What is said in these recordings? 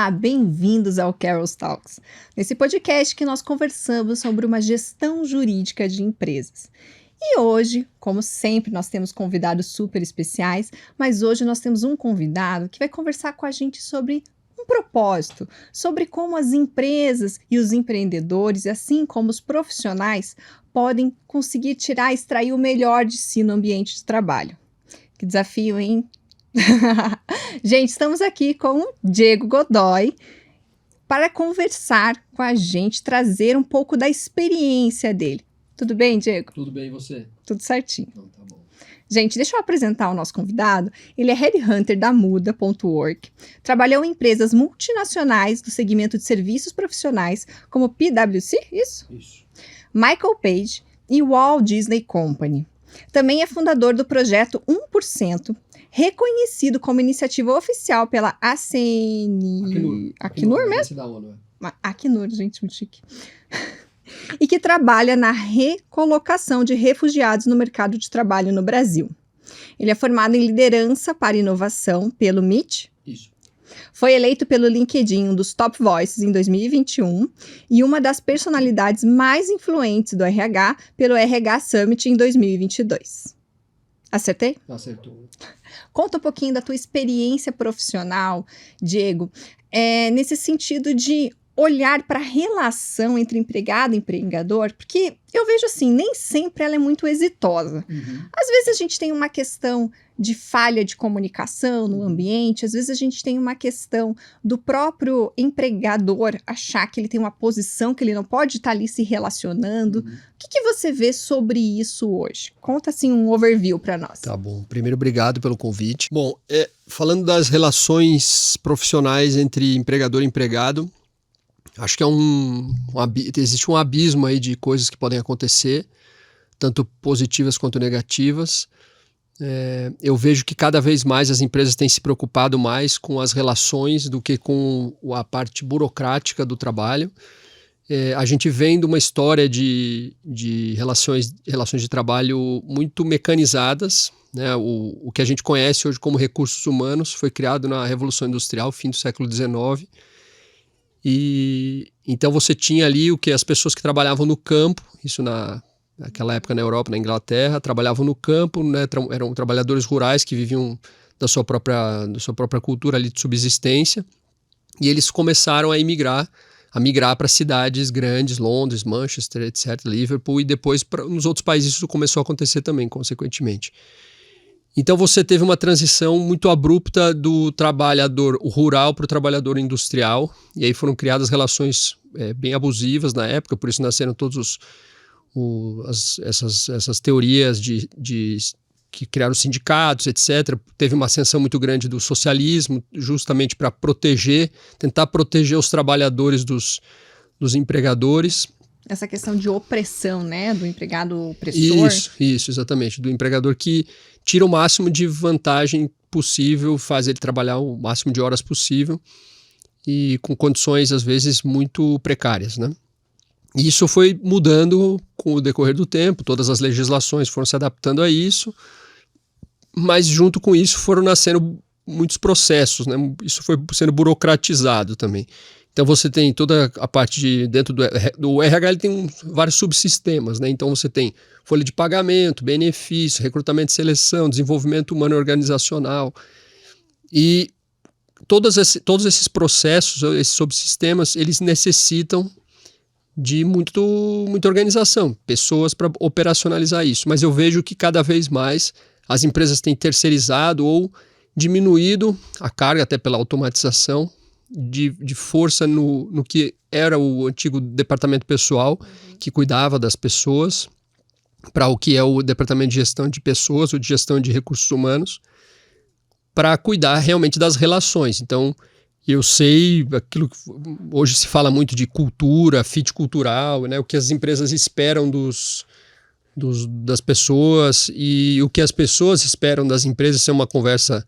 Olá, bem-vindos ao Carol's Talks. Nesse podcast que nós conversamos sobre uma gestão jurídica de empresas. E hoje, como sempre, nós temos convidados super especiais, mas hoje nós temos um convidado que vai conversar com a gente sobre um propósito, sobre como as empresas e os empreendedores, assim como os profissionais, podem conseguir extrair o melhor de si no ambiente de trabalho. Que desafio, hein? Gente, estamos aqui com o Diego Godoy para conversar com a gente, trazer um pouco da experiência dele. Tudo bem, Diego? Tudo bem, e você? Tudo certinho. Então, tá bom. Gente, deixa eu apresentar o nosso convidado. Ele é Headhunter da Muda.work. Trabalhou em empresas multinacionais do segmento de serviços profissionais, como PwC, isso? Isso. Michael Page e Walt Disney Company. Também é fundador do projeto 1%, reconhecido como iniciativa oficial pela Acnur mesmo? Da ONU, Acnur, gente, muito chique. E que trabalha na recolocação de refugiados no mercado de trabalho no Brasil. Ele é formado em liderança para inovação pelo MIT. Isso. Foi eleito pelo LinkedIn um dos Top Voices em 2021 e uma das personalidades mais influentes do RH pelo RH Summit em 2022. Acertei? Acertou. Conta um pouquinho da tua experiência profissional, Diego, nesse sentido de olhar para a relação entre empregado e empregador, porque eu vejo assim, nem sempre ela é muito exitosa. Às vezes a gente tem uma questão de falha de comunicação no ambiente, às vezes a gente tem uma questão do próprio empregador achar que ele tem uma posição que ele não pode estar ali se relacionando. O que você vê sobre isso hoje? Conta assim um overview para nós. Tá bom. Primeiro, obrigado pelo convite. Bom, falando das relações profissionais entre empregador e empregado, acho que existe um abismo aí de coisas que podem acontecer, tanto positivas quanto negativas. Eu vejo que cada vez mais as empresas têm se preocupado mais com as relações do que com a parte burocrática do trabalho. A gente vem de uma história de relações de trabalho muito mecanizadas, né? O que a gente conhece hoje como recursos humanos foi criado na Revolução Industrial, fim do século XIX. E então você tinha ali as pessoas que trabalhavam no campo, isso naquela época na Europa, na Inglaterra, trabalhavam no campo, né, eram trabalhadores rurais que viviam da sua própria cultura ali de subsistência, e eles começaram a migrar para cidades grandes, Londres, Manchester, etc., Liverpool, e depois nos outros países isso começou a acontecer também, consequentemente. Então você teve uma transição muito abrupta do trabalhador rural para o trabalhador industrial, e aí foram criadas relações bem abusivas na época, por isso nasceram todos essas teorias que criaram sindicatos, etc. Teve uma ascensão muito grande do socialismo, justamente para tentar proteger os trabalhadores dos empregadores. Essa questão de opressão, né, do empregado opressor. Isso, exatamente, do empregador que tira o máximo de vantagem possível, faz ele trabalhar o máximo de horas possível e com condições, às vezes, muito precárias, né? E isso foi mudando com o decorrer do tempo, todas as legislações foram se adaptando a isso, mas junto com isso foram nascendo muitos processos, né? Isso foi sendo burocratizado também. Então você tem toda a parte dentro do RH, ele tem vários subsistemas, né? Então você tem folha de pagamento, benefício, recrutamento e seleção, desenvolvimento humano e organizacional. E todos esses processos, esses subsistemas, eles necessitam de muita organização, pessoas para operacionalizar isso. Mas eu vejo que cada vez mais as empresas têm terceirizado ou diminuído a carga, até pela automatização, de força no que era o antigo departamento pessoal, que cuidava das pessoas, para o que é o departamento de gestão de pessoas, ou de gestão de recursos humanos, para cuidar realmente das relações. Então, eu sei aquilo que hoje se fala muito de cultura, fit cultural, né, o que as empresas esperam das pessoas e o que as pessoas esperam das empresas. Isso é uma conversa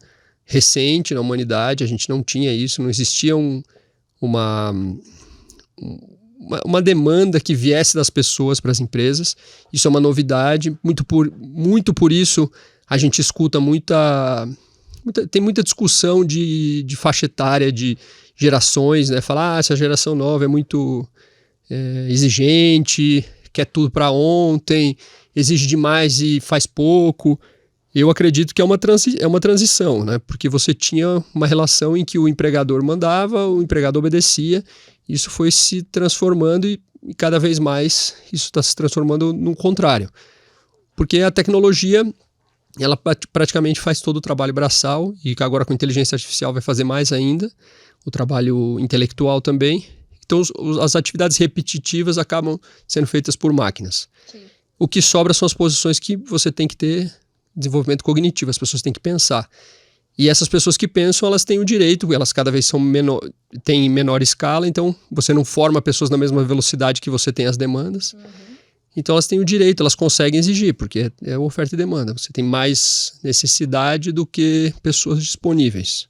recente na humanidade, a gente não tinha isso, não existia uma demanda que viesse das pessoas para as empresas. Isso é uma novidade, muito por isso a gente escuta muita tem muita discussão de faixa etária, de gerações, né? Falar, essa geração nova é muito exigente, quer tudo para ontem, exige demais e faz pouco. Eu acredito que é uma transição, né? Porque você tinha uma relação em que o empregador mandava, o empregado obedecia, isso foi se transformando e cada vez mais isso está se transformando no contrário. Porque a tecnologia, ela praticamente faz todo o trabalho braçal, e agora com inteligência artificial vai fazer mais ainda, o trabalho intelectual também. Então as atividades repetitivas acabam sendo feitas por máquinas. Sim. O que sobra são as posições que você tem que ter desenvolvimento cognitivo, as pessoas têm que pensar. E essas pessoas que pensam, elas têm o direito, elas cada vez têm menor escala, então você não forma pessoas na mesma velocidade que você tem as demandas. Uhum. Então elas têm o direito, elas conseguem exigir, porque é oferta e demanda. Você tem mais necessidade do que pessoas disponíveis.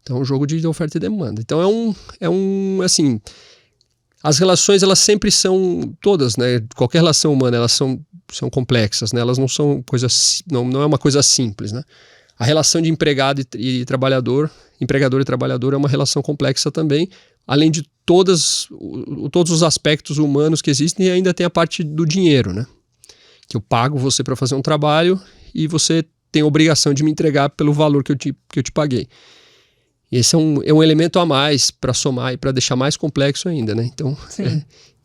Então é um jogo de oferta e demanda. Então assim, as relações, elas sempre são, todas, né? Qualquer relação humana, elas são complexas, né? Elas não são não é uma coisa simples, né? A relação de empregado e trabalhador, empregador e trabalhador é uma relação complexa também, além de todos os aspectos humanos que existem, e ainda tem a parte do dinheiro, né? Que eu pago você para fazer um trabalho e você tem a obrigação de me entregar pelo valor que eu te paguei. E esse é um elemento a mais para somar e para deixar mais complexo ainda, né? Então,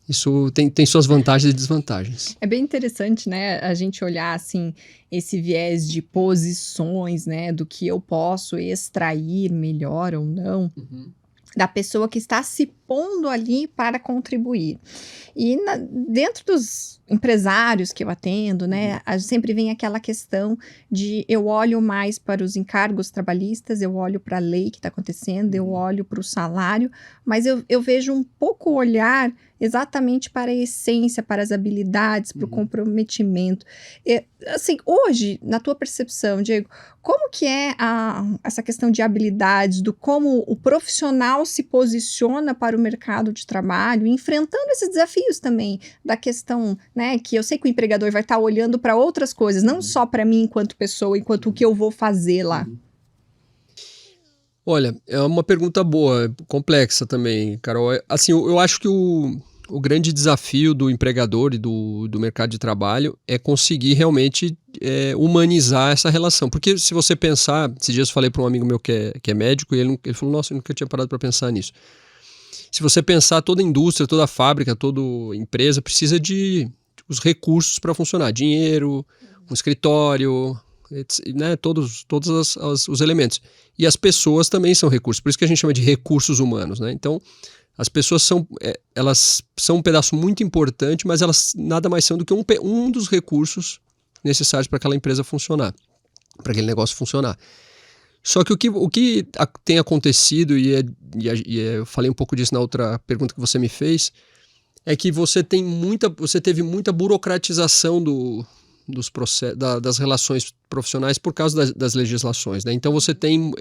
isso tem suas vantagens e desvantagens. É bem interessante, né, a gente olhar, assim, esse viés de posições, né, do que eu posso extrair melhor ou não, da pessoa que está se pondo ali para contribuir. E dentro dos empresários que eu atendo, né, sempre vem aquela questão de eu olho mais para os encargos trabalhistas, eu olho para a lei que está acontecendo, eu olho para o salário, mas eu vejo um pouco olhar exatamente para a essência, para as habilidades, para o comprometimento. Assim, hoje, na tua percepção, Diego, como que é essa questão de habilidades, do como o profissional se posiciona para o mercado de trabalho, enfrentando esses desafios também, da questão, né, que eu sei que o empregador vai estar olhando para outras coisas, não só para mim enquanto pessoa, enquanto o que eu vou fazer lá. Olha, é uma pergunta boa, complexa também, Carol. Assim, eu acho que o grande desafio do empregador e do mercado de trabalho é conseguir realmente humanizar essa relação. Porque se você pensar, esses dias eu falei para um amigo meu que é médico, e ele falou, nossa, eu nunca tinha parado para pensar nisso. Se você pensar, toda indústria, toda fábrica, toda empresa precisa de os recursos para funcionar. Dinheiro, um escritório, né, todos os elementos. E as pessoas também são recursos, por isso que a gente chama de recursos humanos, né? Então, as pessoas elas são um pedaço muito importante, mas elas nada mais são do que um dos recursos necessários para aquela empresa funcionar, para aquele negócio funcionar. Só que o que tem acontecido, eu falei um pouco disso na outra pergunta que você me fez, é que você teve muita burocratização dos processos, das relações profissionais por causa das legislações, né? Então você tem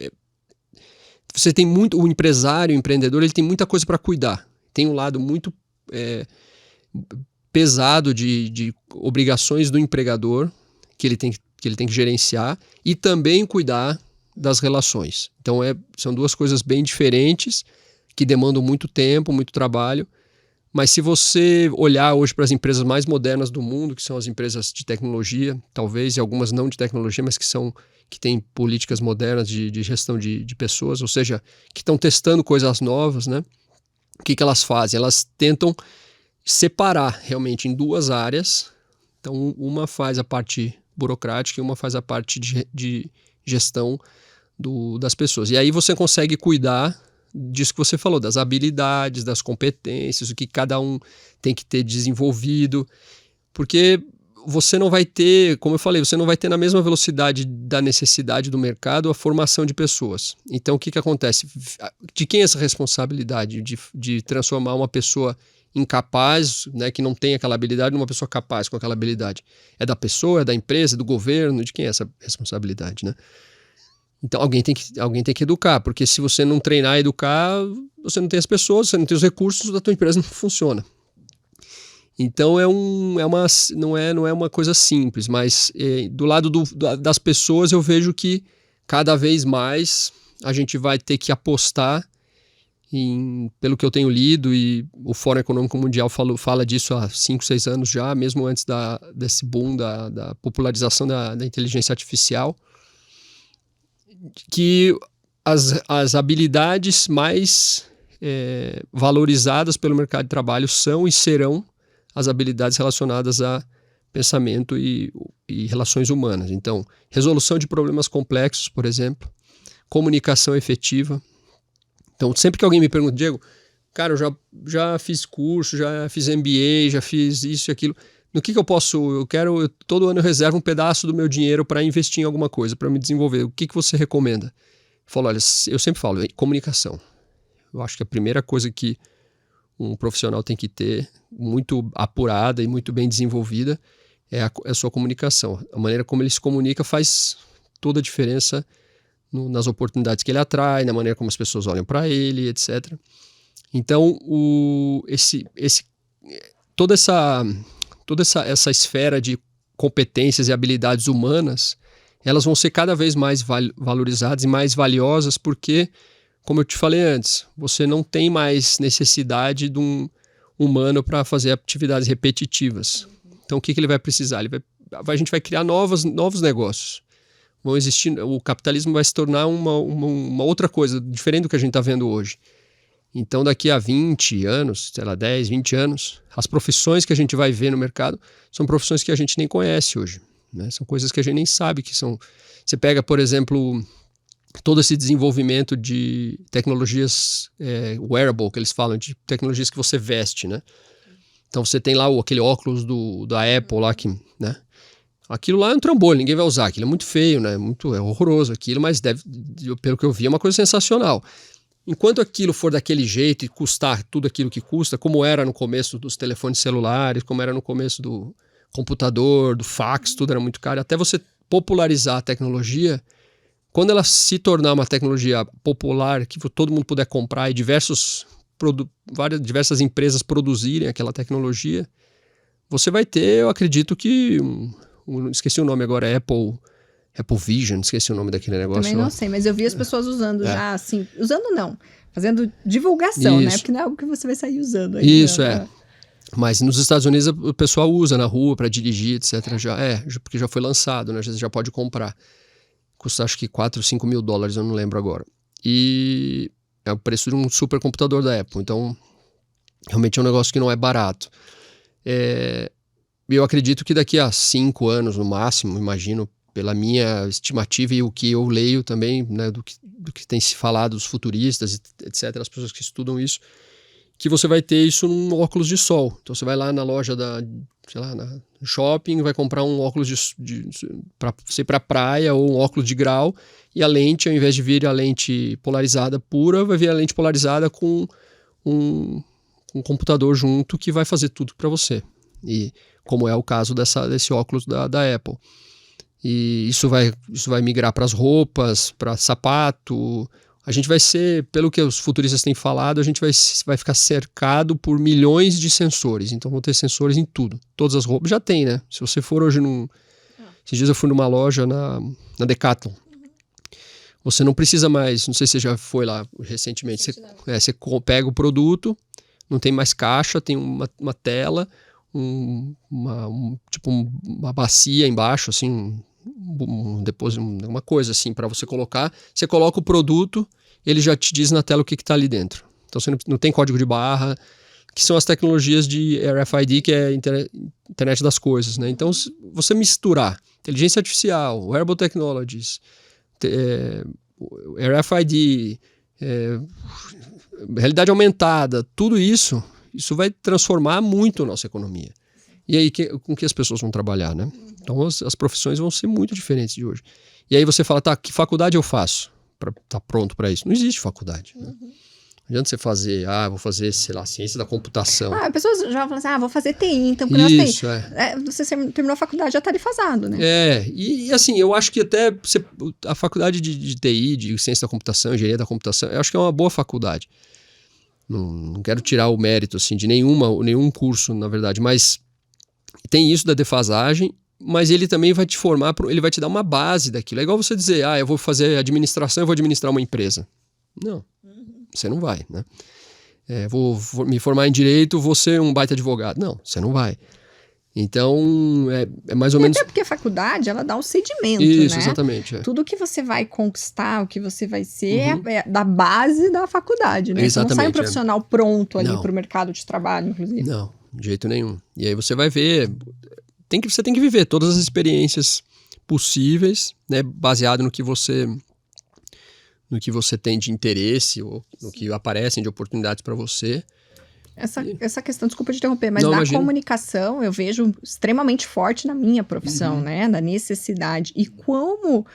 muito, o empresário, o empreendedor, ele tem muita coisa para cuidar. Tem um lado muito pesado de obrigações do empregador que ele tem que gerenciar, e também cuidar das relações. Então são duas coisas bem diferentes, que demandam muito tempo, muito trabalho. Mas se você olhar hoje para as empresas mais modernas do mundo, que são as empresas de tecnologia, talvez, e algumas não de tecnologia, mas que têm políticas modernas de gestão de pessoas, ou seja, que estão testando coisas novas, né? O que elas fazem? Elas tentam separar realmente em duas áreas. Então, uma faz a parte burocrática e uma faz a parte de gestão das pessoas. E aí você consegue cuidar disso que você falou, das habilidades, das competências, o que cada um tem que ter desenvolvido, porque você não vai ter, como eu falei, você não vai ter na mesma velocidade da necessidade do mercado a formação de pessoas. Então o que acontece? De quem é essa responsabilidade de transformar uma pessoa incapaz, né, que não tem aquela habilidade, numa pessoa capaz com aquela habilidade? É da pessoa, é da empresa, é do governo? De quem é essa responsabilidade, né? Então alguém tem que educar, porque se você não treinar e educar, você não tem as pessoas, você não tem os recursos, a tua empresa não funciona. Então não é uma coisa simples, mas do lado das pessoas eu vejo que cada vez mais a gente vai ter que apostar pelo que eu tenho lido, e o Fórum Econômico Mundial fala disso há 5, 6 anos já, mesmo antes desse boom da popularização da inteligência artificial, que as habilidades mais valorizadas pelo mercado de trabalho são e serão as habilidades relacionadas a pensamento e relações humanas. Então, resolução de problemas complexos, por exemplo, comunicação efetiva. Então, sempre que alguém me pergunta, Diego, cara, eu já fiz curso, já fiz MBA, já fiz isso e aquilo, no que eu posso, todo ano eu reservo um pedaço do meu dinheiro para investir em alguma coisa, para me desenvolver, o que você recomenda? Eu falo, olha, eu sempre falo, comunicação. Eu acho que a primeira coisa que um profissional tem que ter, muito apurada e muito bem desenvolvida, é a sua comunicação. A maneira como ele se comunica faz toda a diferença nas oportunidades que ele atrai, na maneira como as pessoas olham para ele, etc. Então, toda essa esfera de competências e habilidades humanas, elas vão ser cada vez mais valorizadas e mais valiosas porque, como eu te falei antes, você não tem mais necessidade de um humano para fazer atividades repetitivas. Então, o que ele vai precisar? A gente vai criar novos negócios. Vão existir, o capitalismo vai se tornar uma outra coisa, diferente do que a gente está vendo hoje. Então, daqui a 20 anos, sei lá, 10, 20 anos, as profissões que a gente vai ver no mercado são profissões que a gente nem conhece hoje, né? São coisas que a gente nem sabe que são. Você pega, por exemplo, todo esse desenvolvimento de tecnologias wearable, que eles falam, de tecnologias que você veste, né? Então, você tem lá aquele óculos da Apple lá, né? Aquilo lá é um trambolho, ninguém vai usar, aquilo é muito feio, né? É horroroso aquilo, mas pelo que eu vi, é uma coisa sensacional. Enquanto aquilo for daquele jeito e custar tudo aquilo que custa, como era no começo dos telefones celulares, como era no começo do computador, do fax, tudo era muito caro, até você popularizar a tecnologia, quando ela se tornar uma tecnologia popular, que todo mundo puder comprar e diversas empresas produzirem aquela tecnologia, você vai ter, eu acredito que... esqueci o nome agora, Apple Vision, esqueci o nome daquele negócio. Também não sei, mas eu vi as pessoas usando já, assim, usando não, fazendo divulgação, né? Porque não é algo que você vai sair usando ainda. Isso, Mas nos Estados Unidos o pessoal usa na rua para dirigir, etc. Porque já foi lançado, né? Você já pode comprar. Custa acho que 4, 5 mil dólares, eu não lembro agora. E é o preço de um supercomputador da Apple. Então, realmente é um negócio que não é barato. Eu acredito que daqui a 5 anos, no máximo, imagino, pela minha estimativa e o que eu leio também, né, do que tem se falado dos futuristas, etc., as pessoas que estudam isso, que você vai ter isso num óculos de sol. Então você vai lá na loja no shopping, vai comprar um óculos para ser para praia ou um óculos de grau, e a lente, ao invés de vir a lente polarizada pura, vai vir a lente polarizada com um computador junto que vai fazer tudo para você. E como é o caso desse óculos da Apple. E isso vai migrar para as roupas, para sapato. A gente vai ser, pelo que os futuristas têm falado, a gente vai ficar cercado por milhões de sensores. Então vão ter sensores em tudo. Todas as roupas já tem, né? Se você for hoje esses dias eu fui numa loja na Decathlon. Você não precisa mais, não sei se você já foi lá recentemente, você pega o produto, não tem mais caixa, tem uma tela, uma bacia embaixo, assim, uma coisa assim para você colocar. Você coloca o produto, ele já te diz na tela o que está ali dentro. Então você não tem código de barra, que são as tecnologias de RFID, que é a internet das coisas, né? Então, se você misturar inteligência artificial, wearable technologies, RFID, realidade aumentada, tudo isso vai transformar muito a nossa economia. E aí, com que as pessoas vão trabalhar, né? Então, as profissões vão ser muito diferentes de hoje. E aí você fala, tá, que faculdade eu faço para estar pronto para isso? Não existe faculdade, né? Não adianta você fazer, vou fazer, sei lá, ciência da computação. As pessoas já falam assim, vou fazer TI, então por isso, você terminou a faculdade, já está defasado, né? E assim, eu acho que até a faculdade de TI, de ciência da computação, engenharia da computação, eu acho que é uma boa faculdade. Não quero tirar o mérito, assim, de nenhum curso, na verdade, mas tem isso da defasagem, mas ele também vai te formar, ele vai te dar uma base daquilo. É igual você dizer, eu vou fazer administração, eu vou administrar uma empresa. Não, você não vai, né? Vou me formar em direito, vou ser um baita advogado. Não, você não vai. Então, é mais ou menos... Até porque a faculdade, ela dá um sedimento, Isso, né? exatamente. Tudo que você vai conquistar, o que você vai ser, é da base da faculdade, né? Exatamente, você não sai um profissional pronto ali Não. para o mercado de trabalho, inclusive. Não, de jeito nenhum. E aí você vai ver... Você tem que viver todas as experiências possíveis, né? Baseado no que você tem de interesse ou no que aparecem de oportunidades para você. Essa questão, desculpa te interromper, mas Não, da imagina. comunicação eu vejo extremamente forte na minha profissão, né? Da necessidade. E como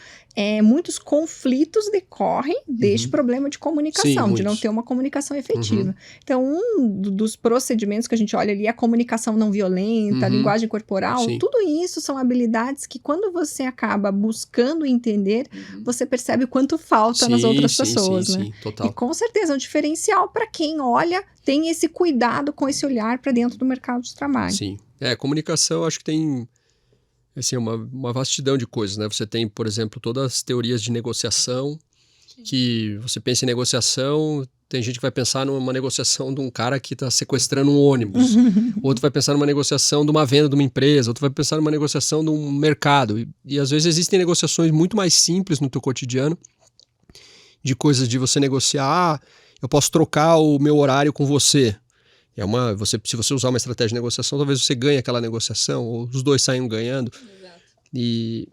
muitos conflitos decorrem deste problema de comunicação, Sim, de não muitos. ter uma comunicação efetiva. Então, dos procedimentos que a gente olha ali, a comunicação não violenta, a linguagem corporal, Sim. tudo isso são habilidades que quando você acaba buscando entender, você percebe o quanto falta nas outras pessoas, né? Sim, total. E com certeza é um diferencial para quem olha, tem esse cuidado com esse olhar para dentro do mercado de trabalho. Sim. Comunicação, acho que tem assim, uma vastidão de coisas, né? Você tem, por exemplo, todas as teorias de negociação, que você pensa em negociação, tem gente que vai pensar numa negociação de um cara que está sequestrando um ônibus, outro vai pensar numa negociação de uma venda de uma empresa, outro vai pensar numa negociação de um mercado. E às vezes existem negociações muito mais simples no teu cotidiano, de coisas de você negociar, eu posso trocar o meu horário com você. Se você usar uma estratégia de negociação, talvez você ganhe aquela negociação, ou os dois saiam ganhando. Exato. E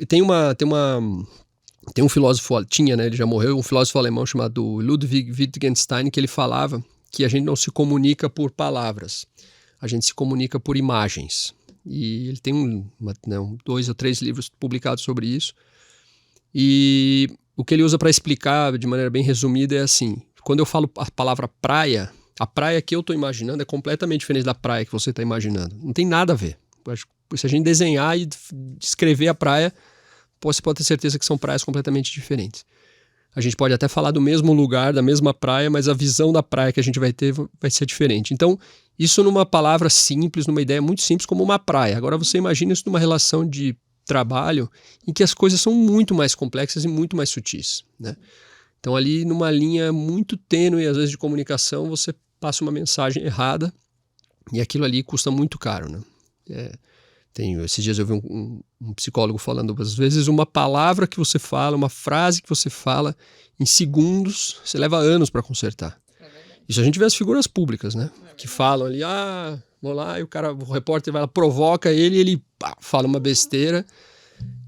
tem um filósofo, né, ele já morreu, um filósofo alemão chamado Ludwig Wittgenstein, que ele falava que a gente não se comunica por palavras, a gente se comunica por imagens. E ele tem 2 ou 3 livros publicados sobre isso. E o que ele usa para explicar de maneira bem resumida é assim, quando eu falo a palavra praia, a praia que eu estou imaginando é completamente diferente da praia que você está imaginando. Não tem nada a ver. Se a gente desenhar e descrever a praia, você pode ter certeza que são praias completamente diferentes. A gente pode até falar do mesmo lugar, da mesma praia, mas a visão da praia que a gente vai ter vai ser diferente. Então, isso numa palavra simples, numa ideia muito simples como uma praia. Agora você imagina isso numa relação de trabalho em que as coisas são muito mais complexas e muito mais sutis, né? Então ali numa linha muito tênue, às vezes de comunicação, você passa uma mensagem errada e aquilo ali custa muito caro, né? Esses dias eu vi um psicólogo falando, às vezes uma palavra que você fala, uma frase que você fala, em segundos, você leva anos para consertar. Isso a gente vê as figuras públicas, né? Que falam ali, vou lá, e o repórter vai lá, provoca ele e ele fala uma besteira.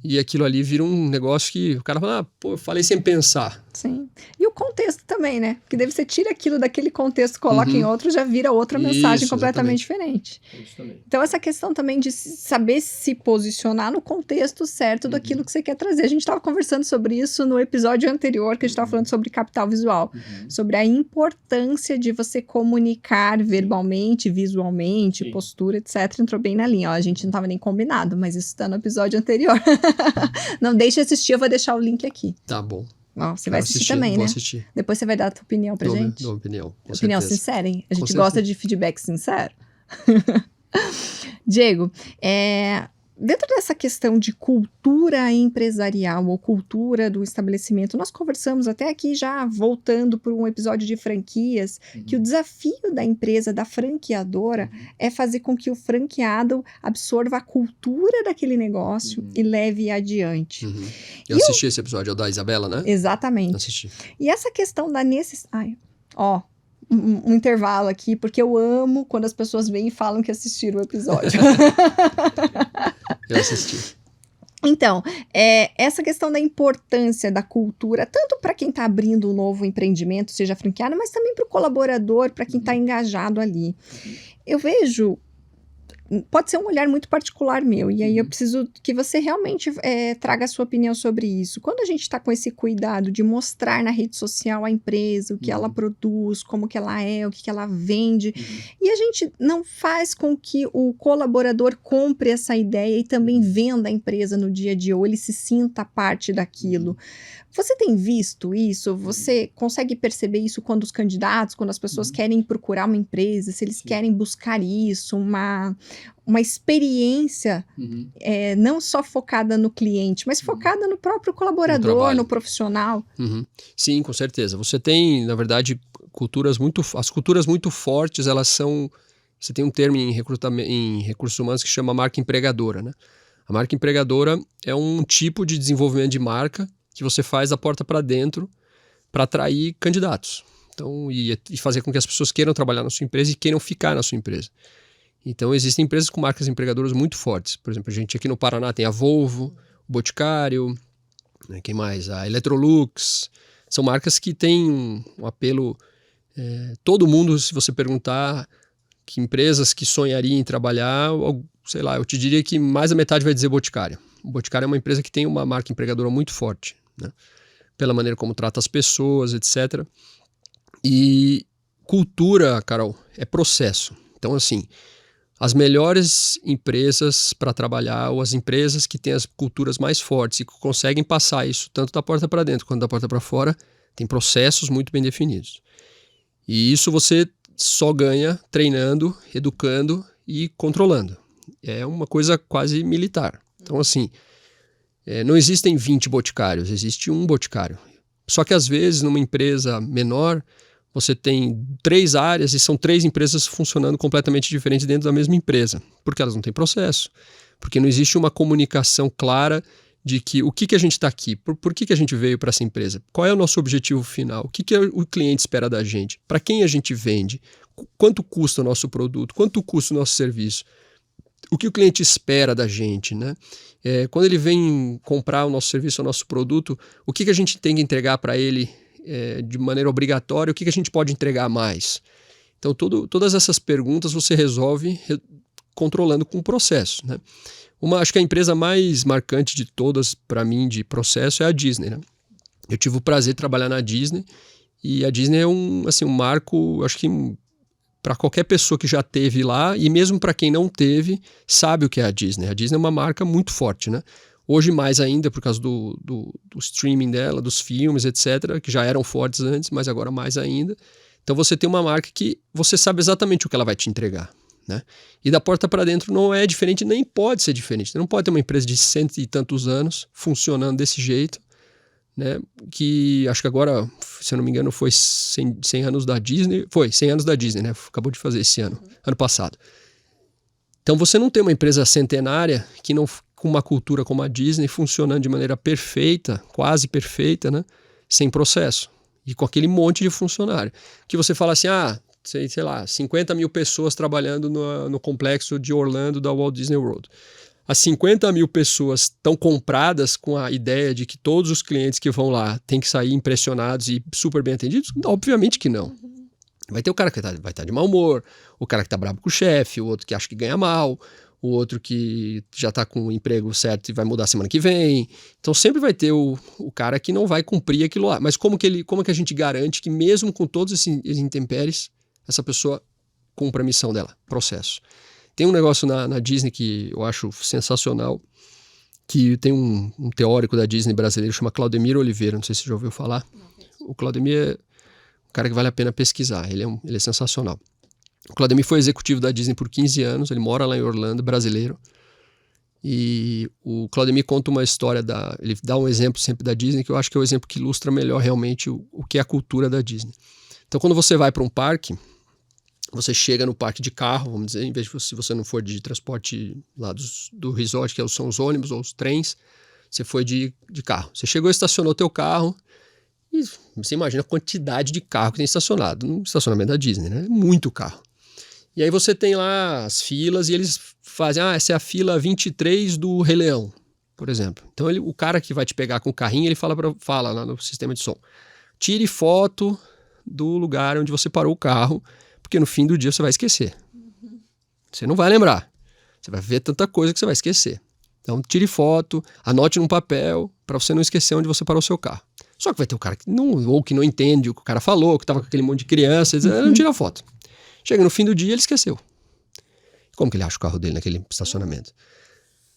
E aquilo ali vira um negócio que o cara fala, eu falei sem pensar. Sim. E o contexto também, né? Porque daí você tira aquilo daquele contexto, coloca em outro, já vira outra mensagem completamente diferente. Então essa questão também de saber se posicionar no contexto certo daquilo que você quer trazer. A gente estava conversando sobre isso no episódio anterior, que a gente estava falando sobre capital visual. Sobre a importância de você comunicar verbalmente, visualmente, postura, etc. Entrou bem na linha. A gente não estava nem combinado, mas isso está no episódio anterior. Não deixe de assistir, eu vou deixar o link aqui. Tá bom. Você vai assistir também, né? Assistir. Depois você vai dar a tua opinião pra gente? Dou opinião, com opinião certeza. sincera, hein? A gente gosta de feedback sincero. Diego, dentro dessa questão de cultura empresarial ou cultura do estabelecimento, nós conversamos até aqui já voltando para um episódio de franquias, que o desafio da empresa, da franqueadora, é fazer com que o franqueado absorva a cultura daquele negócio e leve adiante. Eu assisti esse episódio, é o da Isabela, né? Exatamente. Assisti. E essa questão da necessidade... um intervalo aqui, porque eu amo quando as pessoas vêm e falam que assistiram o episódio. Eu assisti. Então, essa questão da importância da cultura, tanto para quem está abrindo um novo empreendimento, seja franqueado, mas também para o colaborador, para quem está engajado ali. Eu vejo... Pode ser um olhar muito particular meu, e aí eu preciso que você realmente traga a sua opinião sobre isso. Quando a gente está com esse cuidado de mostrar na rede social a empresa, o que ela produz, como que ela é, o que ela vende, e a gente não faz com que o colaborador compre essa ideia e também venda a empresa no dia a dia, ou ele se sinta parte daquilo. Você tem visto isso? Você consegue perceber isso quando os candidatos, quando as pessoas querem procurar uma empresa, se eles querem buscar isso, uma experiência Uhum. não só focada no cliente, mas focada no próprio colaborador, trabalho. no profissional. Uhum. Sim, com certeza. Você tem, na verdade, as culturas muito fortes, elas são, você tem um termo em recursos humanos que chama marca empregadora, né? A marca empregadora é um tipo de desenvolvimento de marca que você faz da porta para dentro para atrair candidatos. Então, e fazer com que as pessoas queiram trabalhar na sua empresa e queiram ficar na sua empresa. Então, existem empresas com marcas empregadoras muito fortes. Por exemplo, a gente aqui no Paraná tem a Volvo, o Boticário, né, quem mais? A Electrolux. São marcas que têm um apelo. Todo mundo, se você perguntar que empresas que sonhariam em trabalhar, sei lá, eu te diria que mais da metade vai dizer Boticário. O Boticário é uma empresa que tem uma marca empregadora muito forte, né? Pela maneira como trata as pessoas, etc. E cultura, Carol, é processo. Então, assim, as melhores empresas para trabalhar, ou as empresas que têm as culturas mais fortes e que conseguem passar isso tanto da porta para dentro quanto da porta para fora, tem processos muito bem definidos. E isso você só ganha treinando, educando e controlando. É uma coisa quase militar. Então, assim, não existem 20 boticários, existe um boticário. Só que, às vezes, numa empresa menor, você tem 3 áreas e são 3 empresas funcionando completamente diferentes dentro da mesma empresa, porque elas não têm processo, porque não existe uma comunicação clara de que o que a gente está aqui, por que a gente veio para essa empresa, qual é o nosso objetivo final, o que o cliente espera da gente, para quem a gente vende, quanto custa o nosso produto, quanto custa o nosso serviço, o que o cliente espera da gente, né? Quando ele vem comprar o nosso serviço, o nosso produto, o que a gente tem que entregar para ele de maneira obrigatória, o que a gente pode entregar mais. Então, todas essas perguntas você resolve controlando com o processo, né? Acho que a empresa mais marcante de todas, para mim, de processo é a Disney, né? Eu tive o prazer de trabalhar na Disney, e a Disney é um marco, acho que para qualquer pessoa que já teve lá, e mesmo para quem não teve, sabe o que é a Disney. A Disney é uma marca muito forte, né? Hoje mais ainda por causa do streaming dela, dos filmes, etc., que já eram fortes antes, mas agora mais ainda. Então você tem uma marca que você sabe exatamente o que ela vai te entregar, né? E da porta para dentro não é diferente, nem pode ser diferente. Você não pode ter uma empresa de 100 e tantos anos funcionando desse jeito, né? Que acho que agora, se eu não me engano, foi 100 anos da Disney. Foi 100 anos da Disney, né? Acabou de fazer esse ano passado. Então você não tem uma empresa centenária que não, com uma cultura como a Disney funcionando de maneira perfeita, quase perfeita, né? Sem processo. E com aquele monte de funcionário. Que você fala assim, sei lá, 50 mil pessoas trabalhando no complexo de Orlando da Walt Disney World. As 50 mil pessoas estão compradas com a ideia de que todos os clientes que vão lá têm que sair impressionados e super bem atendidos? Obviamente que não. Vai ter o cara que vai estar de mau humor, o cara que está bravo com o chefe, o outro que acha que ganha mal, o outro que já está com o emprego certo e vai mudar semana que vem. Então sempre vai ter o cara que não vai cumprir aquilo lá. Mas como que a gente garante que mesmo com todos esses intempéries, essa pessoa cumpra a missão dela? Processo. Tem um negócio na Disney que eu acho sensacional, que tem um teórico da Disney brasileiro, chama Claudemir Oliveira, não sei se você já ouviu falar. O Claudemir é um cara que vale a pena pesquisar, ele é sensacional. O Claudemir foi executivo da Disney por 15 anos, ele mora lá em Orlando, brasileiro. E o Claudemir conta uma história, ele dá um exemplo sempre da Disney, que eu acho que é o exemplo que ilustra melhor realmente o que é a cultura da Disney. Então quando você vai para um parque, você chega no parque de carro, vamos dizer, em vez de se você não for de transporte lá do resort, que são os ônibus ou os trens, você foi de carro. Você chegou, estacionou teu carro, e você imagina a quantidade de carro que tem estacionado no estacionamento da Disney, né? Muito carro. E aí você tem lá as filas e eles fazem, essa é a fila 23 do Rei Leão, por exemplo. Então o cara que vai te pegar com o carrinho, ele fala lá no sistema de som, tire foto do lugar onde você parou o carro, porque no fim do dia você vai esquecer. Você não vai lembrar. Você vai ver tanta coisa que você vai esquecer. Então tire foto, anote num papel para você não esquecer onde você parou o seu carro. Só que vai ter o cara que não entende o que o cara falou, que estava com aquele monte de criança, ele não tira foto. Chega no fim do dia, ele esqueceu. Como que ele acha o carro dele naquele estacionamento?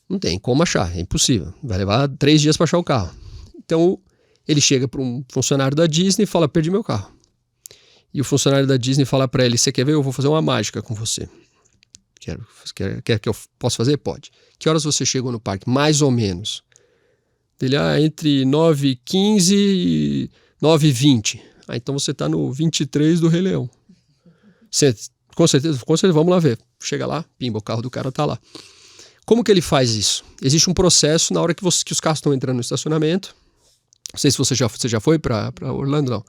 Não tem como achar, é impossível. Vai levar 3 dias para achar o carro. Então ele chega para um funcionário da Disney e fala, perdi meu carro. E o funcionário da Disney fala para ele, você quer ver? Eu vou fazer uma mágica com você. O Quer que eu possa fazer? Pode. Que horas você chegou no parque? Mais ou menos. Ele, entre 9h15 e 9h20. Então você está no 23 do Rei Leão. Com certeza, vamos lá ver. Chega lá, pimba, o carro do cara está lá. Como que ele faz isso? Existe um processo na hora que os carros estão entrando no estacionamento. Não sei se você já foi para Orlando, não.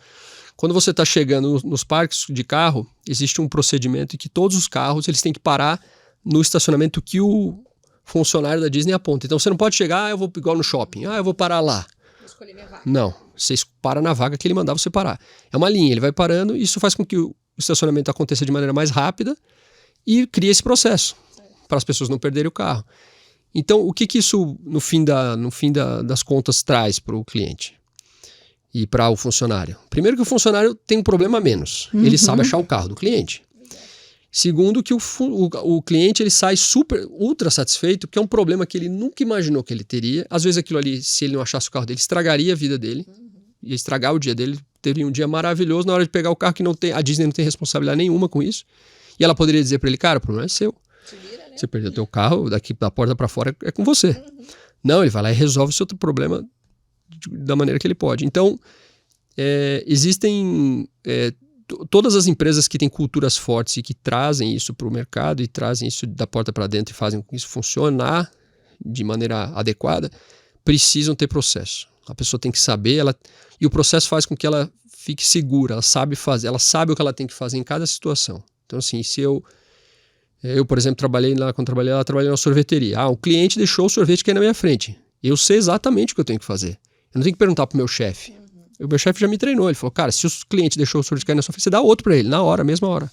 Quando você está chegando nos parques de carro, existe um procedimento em que todos os carros eles têm que parar no estacionamento que o funcionário da Disney aponta. Então você não pode chegar, eu vou igual no shopping, eu vou parar lá. Vou escolher minha vaga. Não, você para na vaga que ele mandar você parar. É uma linha, ele vai parando e isso faz com que o estacionamento aconteça de maneira mais rápida e cria esse processo para as pessoas não perderem o carro. Então, o que isso, no fim das contas, traz para o cliente e para o funcionário? Primeiro que o funcionário tem um problema a menos. Ele sabe achar o carro do cliente. Segundo que o cliente ele sai ultra satisfeito, porque é um problema que ele nunca imaginou que ele teria. Às vezes aquilo ali, se ele não achasse o carro dele, estragaria a vida dele. Ia estragar o dia dele. Teria um dia maravilhoso na hora de pegar o carro que a Disney não tem responsabilidade nenhuma com isso. E ela poderia dizer para ele, cara, o problema é seu. Você perdeu o teu carro, daqui da porta para fora é com você. Não, ele vai lá e resolve o seu problema da maneira que ele pode. Então, existem todas as empresas que têm culturas fortes e que trazem isso para o mercado e trazem isso da porta para dentro e fazem com que isso funcionar de maneira adequada, precisam ter processo. A pessoa tem que saber, e o processo faz com que ela fique segura, ela sabe fazer, ela sabe o que ela tem que fazer em cada situação. Então, assim, se eu, por exemplo, trabalhei na sorveteria. O cliente deixou o sorvete cair na minha frente. Eu sei exatamente o que eu tenho que fazer. Eu não tenho que perguntar pro meu chefe. O meu chefe já me treinou. Ele falou, cara, se o cliente deixou o sorvete cair na sua frente, você dá outro para ele, na hora, mesma hora.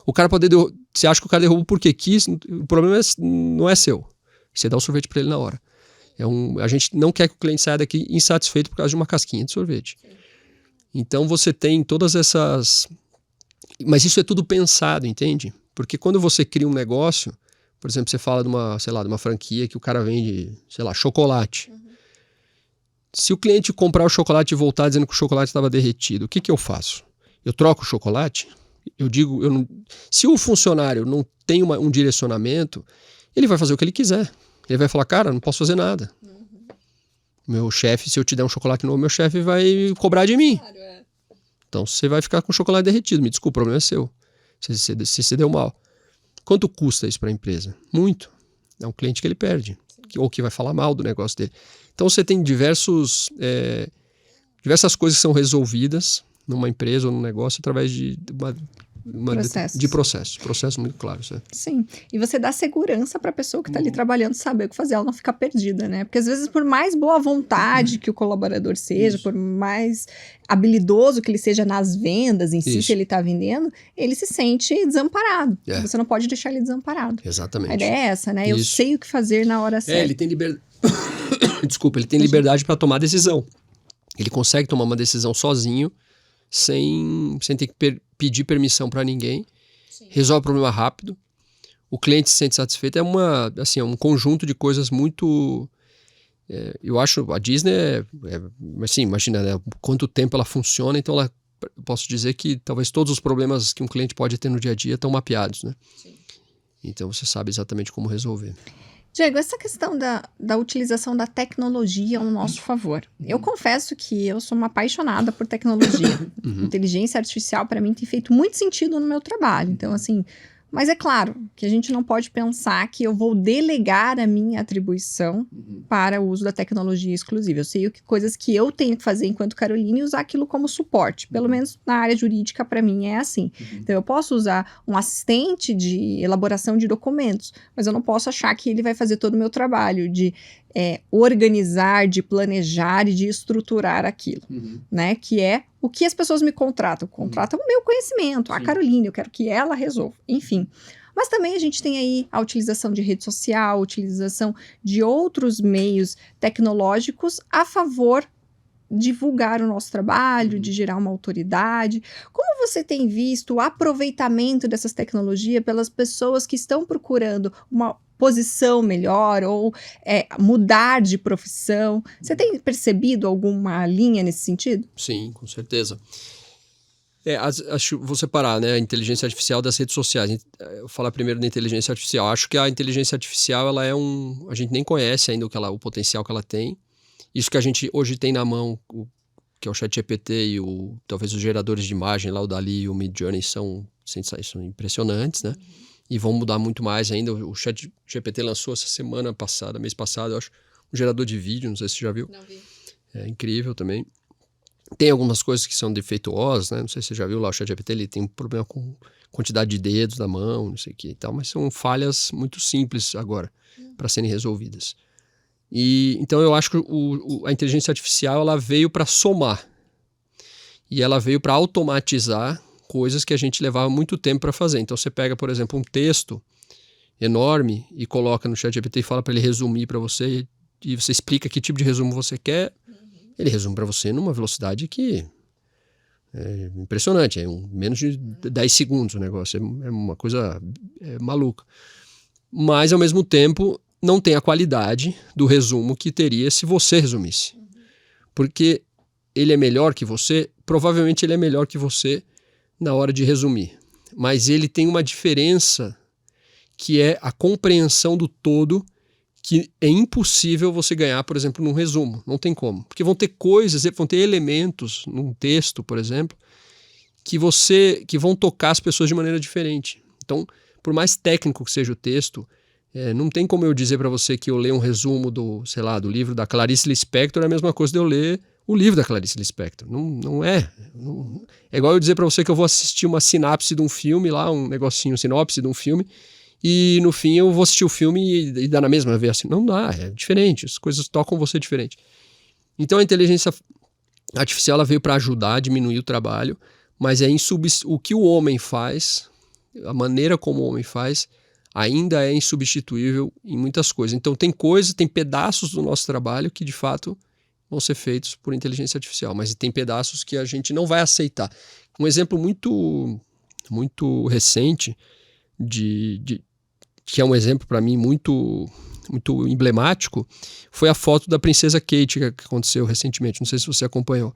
O cara pode você acha que o cara derrubou porque quis, o problema não é seu. Você dá o sorvete para ele na hora. A gente não quer que o cliente saia daqui insatisfeito por causa de uma casquinha de sorvete. Então você tem todas essas... Mas isso é tudo pensado, entende? Porque quando você cria um negócio, por exemplo, você fala de uma franquia que o cara vende, chocolate. Se o cliente comprar o chocolate e voltar dizendo que o chocolate estava derretido, o que eu faço? Eu troco o chocolate? Se o funcionário não tem um direcionamento, ele vai fazer o que ele quiser. Ele vai falar, cara, não posso fazer nada. Meu chefe, se eu te der um chocolate novo, meu chefe vai cobrar de mim. Claro, Então você vai ficar com o chocolate derretido. Me desculpa, o problema é seu. Se você deu mal. Quanto custa isso para a empresa? Muito. É um cliente que ele perde. Ou que vai falar mal do negócio dele. Então você tem diversas coisas que são resolvidas numa empresa ou num negócio através de processos. Processos muito claros. Sim. E você dá segurança para a pessoa que está ali trabalhando saber o que fazer, ela não ficar perdida, né? Porque às vezes, por mais boa vontade que o colaborador seja, por mais habilidoso que ele seja nas vendas em si, se ele está vendendo, ele se sente desamparado. Você não pode deixar ele desamparado. Exatamente. A ideia é essa, né? Eu sei o que fazer na hora certa. Ele tem liberdade. Desculpa, ele tem liberdade para tomar decisão. Ele consegue tomar uma decisão sozinho, sem ter que pedir permissão para ninguém. Sim. Resolve o problema rápido. O cliente se sente satisfeito. É um conjunto de coisas muito... eu acho, a Disney assim, imagina, né, quanto tempo ela funciona, então eu posso dizer que talvez todos os problemas que um cliente pode ter no dia a dia estão mapeados, né? Sim. Então você sabe exatamente como resolver. Diego, essa questão da utilização da tecnologia ao nosso favor. Eu confesso que eu sou uma apaixonada por tecnologia. Inteligência artificial, para mim, tem feito muito sentido no meu trabalho. Então, assim... Mas é claro que a gente não pode pensar que eu vou delegar a minha atribuição para o uso da tecnologia exclusiva. Eu sei coisas que eu tenho que fazer enquanto Caroline e usar aquilo como suporte. Pelo menos na área jurídica, para mim, é assim. Então, eu posso usar um assistente de elaboração de documentos, mas eu não posso achar que ele vai fazer todo o meu trabalho de organizar, de planejar e de estruturar aquilo, né? Que é o que as pessoas me contratam. Contratam o meu conhecimento, a Caroline, eu quero que ela resolva, enfim. Mas também a gente tem aí a utilização de rede social, a utilização de outros meios tecnológicos a favor de divulgar o nosso trabalho, de gerar uma autoridade. Como você tem visto o aproveitamento dessas tecnologias pelas pessoas que estão procurando uma posição melhor ou mudar de profissão? Você tem percebido alguma linha nesse sentido? Sim, com certeza. Vou separar, né, a inteligência artificial das redes sociais. Eu vou falar primeiro da inteligência artificial. Acho que a inteligência artificial, ela é a gente nem conhece ainda o potencial que ela tem. Isso que a gente hoje tem na mão, que é o ChatGPT e talvez os geradores de imagem, lá o DALL-E e o Midjourney são impressionantes, né? E vão mudar muito mais ainda. O ChatGPT lançou mês passado, eu acho, um gerador de vídeo, não sei se você já viu. Não vi. É incrível também. Tem algumas coisas que são defeituosas, né? Não sei se você já viu lá, o ChatGPT, ele tem um problema com quantidade de dedos da mão, não sei o que e tal, mas são falhas muito simples agora para serem resolvidas. Então eu acho que a inteligência artificial, ela veio para somar e ela veio para automatizar coisas que a gente levava muito tempo para fazer. Então você pega, por exemplo, um texto enorme e coloca no ChatGPT e fala para ele resumir para você e você explica que tipo de resumo você quer. Ele resume para você numa velocidade que é impressionante, menos de 10 segundos o negócio, é uma coisa maluca. Mas, ao mesmo tempo, não tem a qualidade do resumo que teria se você resumisse. Porque ele é melhor que você, provavelmente ele é melhor que você na hora de resumir. Mas ele tem uma diferença que é a compreensão do todo, que é impossível você ganhar, por exemplo, num resumo. Não tem como. Porque vão ter coisas, vão ter elementos num texto, por exemplo, que vão tocar as pessoas de maneira diferente. Então, por mais técnico que seja o texto, não tem como eu dizer para você que eu leio um resumo do livro da Clarice Lispector é a mesma coisa de eu ler o livro da Clarice Lispector. Não é. É igual eu dizer para você que eu vou assistir uma sinopse de um filme lá, sinopse de um filme, e no fim eu vou assistir o filme e dar na mesma vez. Assim, não dá, é diferente, as coisas tocam você diferente. Então a inteligência artificial, ela veio para ajudar a diminuir o trabalho, mas o que o homem faz, a maneira como o homem faz, ainda é insubstituível em muitas coisas. Então tem pedaços do nosso trabalho que de fato vão ser feitos por inteligência artificial, mas tem pedaços que a gente não vai aceitar. Um exemplo muito, muito recente que é um exemplo para mim muito, muito emblemático, foi a foto da princesa Kate que aconteceu recentemente, não sei se você acompanhou,